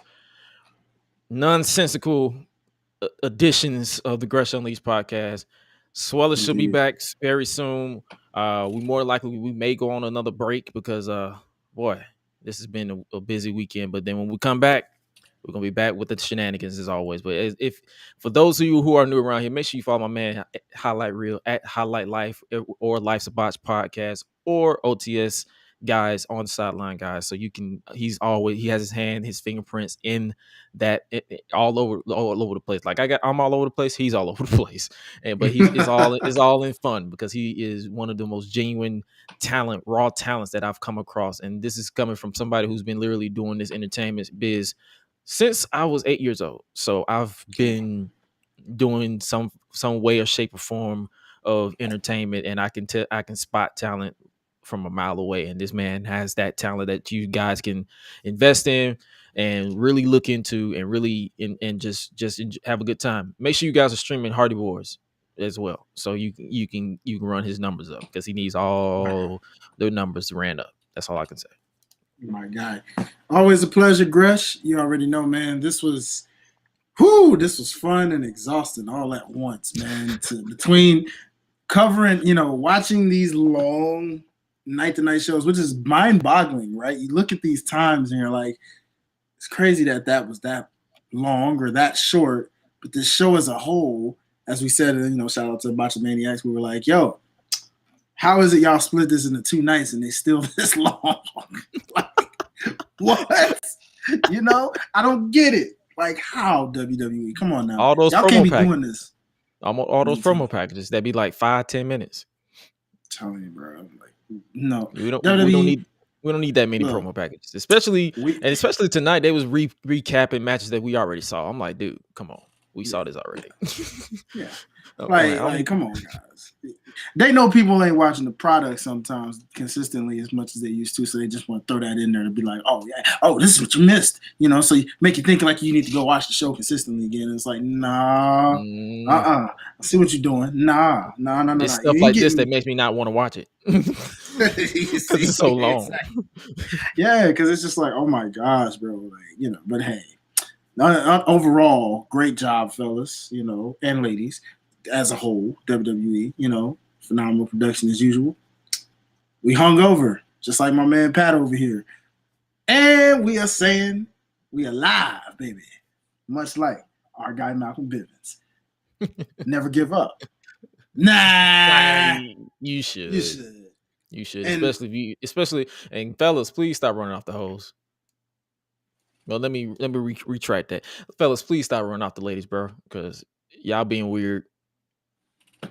nonsensical editions of the Gresh Unleashed podcast. Swella should be back very soon. We more likely we may go on another break because boy, this has been a busy weekend. But then when we come back, we're gonna be back with the shenanigans as always. But if for those of you who are new around here, make sure you follow my man Hi-Lite Real at Hi-Lite Life or Life's a Botch podcast or OTS guys on sideline guys. So he has his hand, his fingerprints in that all over the place. Like I'm all over the place, he's all over the place. But it's all in fun because he is one of the most genuine raw talents that I've come across. And this is coming from somebody who's been literally doing this entertainment biz since I was 8 years old. So I've been doing some way or shape or form of entertainment, and I can spot talent from a mile away. And this man has that talent that you guys can invest in and really look into and really and just have a good time. Make sure you guys are streaming Hardy Boys as well, so you can run his numbers up because he needs all the numbers ran up. That's all I can say. My guy. Always a pleasure, Gresh. You already know, man. This was fun and exhausting all at once, man. Between covering, watching these long night-to-night shows, which is mind-boggling, right? You look at these times and you're like, it's crazy that was that long or that short. But this show as a whole, as we said, shout out to Botch Maniacs, we were like, yo, how is it y'all split this into 2 nights and they still this long? Like, what? I don't get it. Like, how, WWE? Come on now. All those y'all promo can't be packages. doing this. All those promo packages that'd be like 5-10 minutes. I'm telling you, bro. I'm like, no, we don't need that many promo packages, especially tonight. They was recapping matches that we already saw. I'm like, dude, come on, we saw this already. Yeah, like, come on, guys. They know people ain't watching the product sometimes consistently as much as they used to, so they just want to throw that in there to be like, oh yeah, this is what you missed, so you make you think like you need to go watch the show consistently again. And it's like, nah, I see what you're doing. Nah. It's stuff like this that makes me not want to watch it because it's so long. Exactly. Yeah, because it's just like, oh my gosh, bro, like, But hey, overall, great job, fellas, and ladies. As a whole, WWE, phenomenal production as usual. We hung over, just like my man Pat over here. And we are saying we are live, baby. Much like our guy Malcolm Bivens. Never give up. Nah. You should. Especially and fellas, please stop running off the hose. Well, let me retract that. Fellas, please stop running off the ladies, bro, because y'all being weird.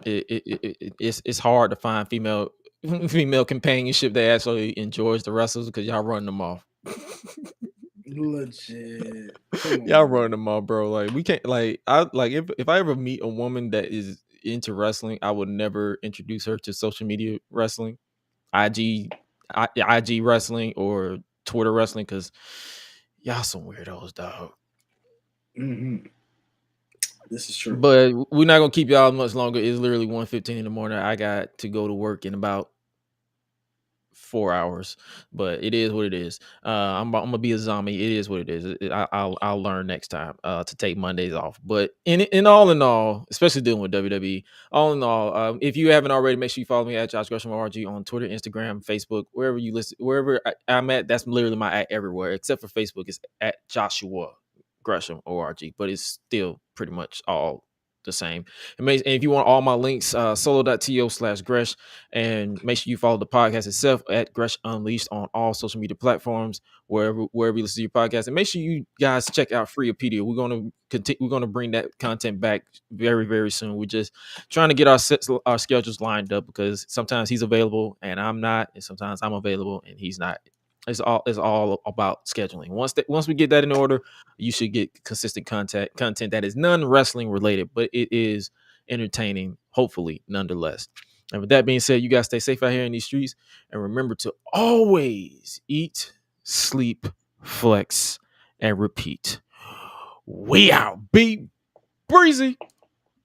It's hard to find female companionship that actually enjoys the wrestlers because y'all running them off. Legit. Y'all running them off, bro. Like, we can't, like, if I ever meet a woman that is into wrestling, I would never introduce her to social media wrestling, IG wrestling or Twitter wrestling, because y'all some weirdos, dog. Mm-hmm. This is true. But we're not gonna keep y'all much longer. It's literally 1:15 in the morning. I got to go to work in about 4 hours, but it is what it is. I'm gonna be a zombie. It is what it is. I'll learn next time to take Mondays off. But in all, especially dealing with WWE, all in all, if you haven't already, make sure you follow me at Josh Gresham ORG on Twitter, Instagram, Facebook, wherever you listen, wherever I'm at. That's literally my at everywhere, except for Facebook. It's at Joshua Gresham ORG, but it's still pretty much all the same. And if you want all my links, solo.to/Gresh, and make sure you follow the podcast itself at Gresh Unleashed on all social media platforms, wherever you listen to your podcast. And make sure you guys check out Freeopedia. We're gonna bring that content back very, very soon. We're just trying to get our schedules lined up, because sometimes he's available and I'm not, and sometimes I'm available and he's not. It's all about scheduling. Once we get that in order, you should get consistent content that is non-wrestling related, but it is entertaining, hopefully, nonetheless. And with that being said, you guys stay safe out here in these streets, and remember to always eat, sleep, flex, and repeat. We out. Be breezy.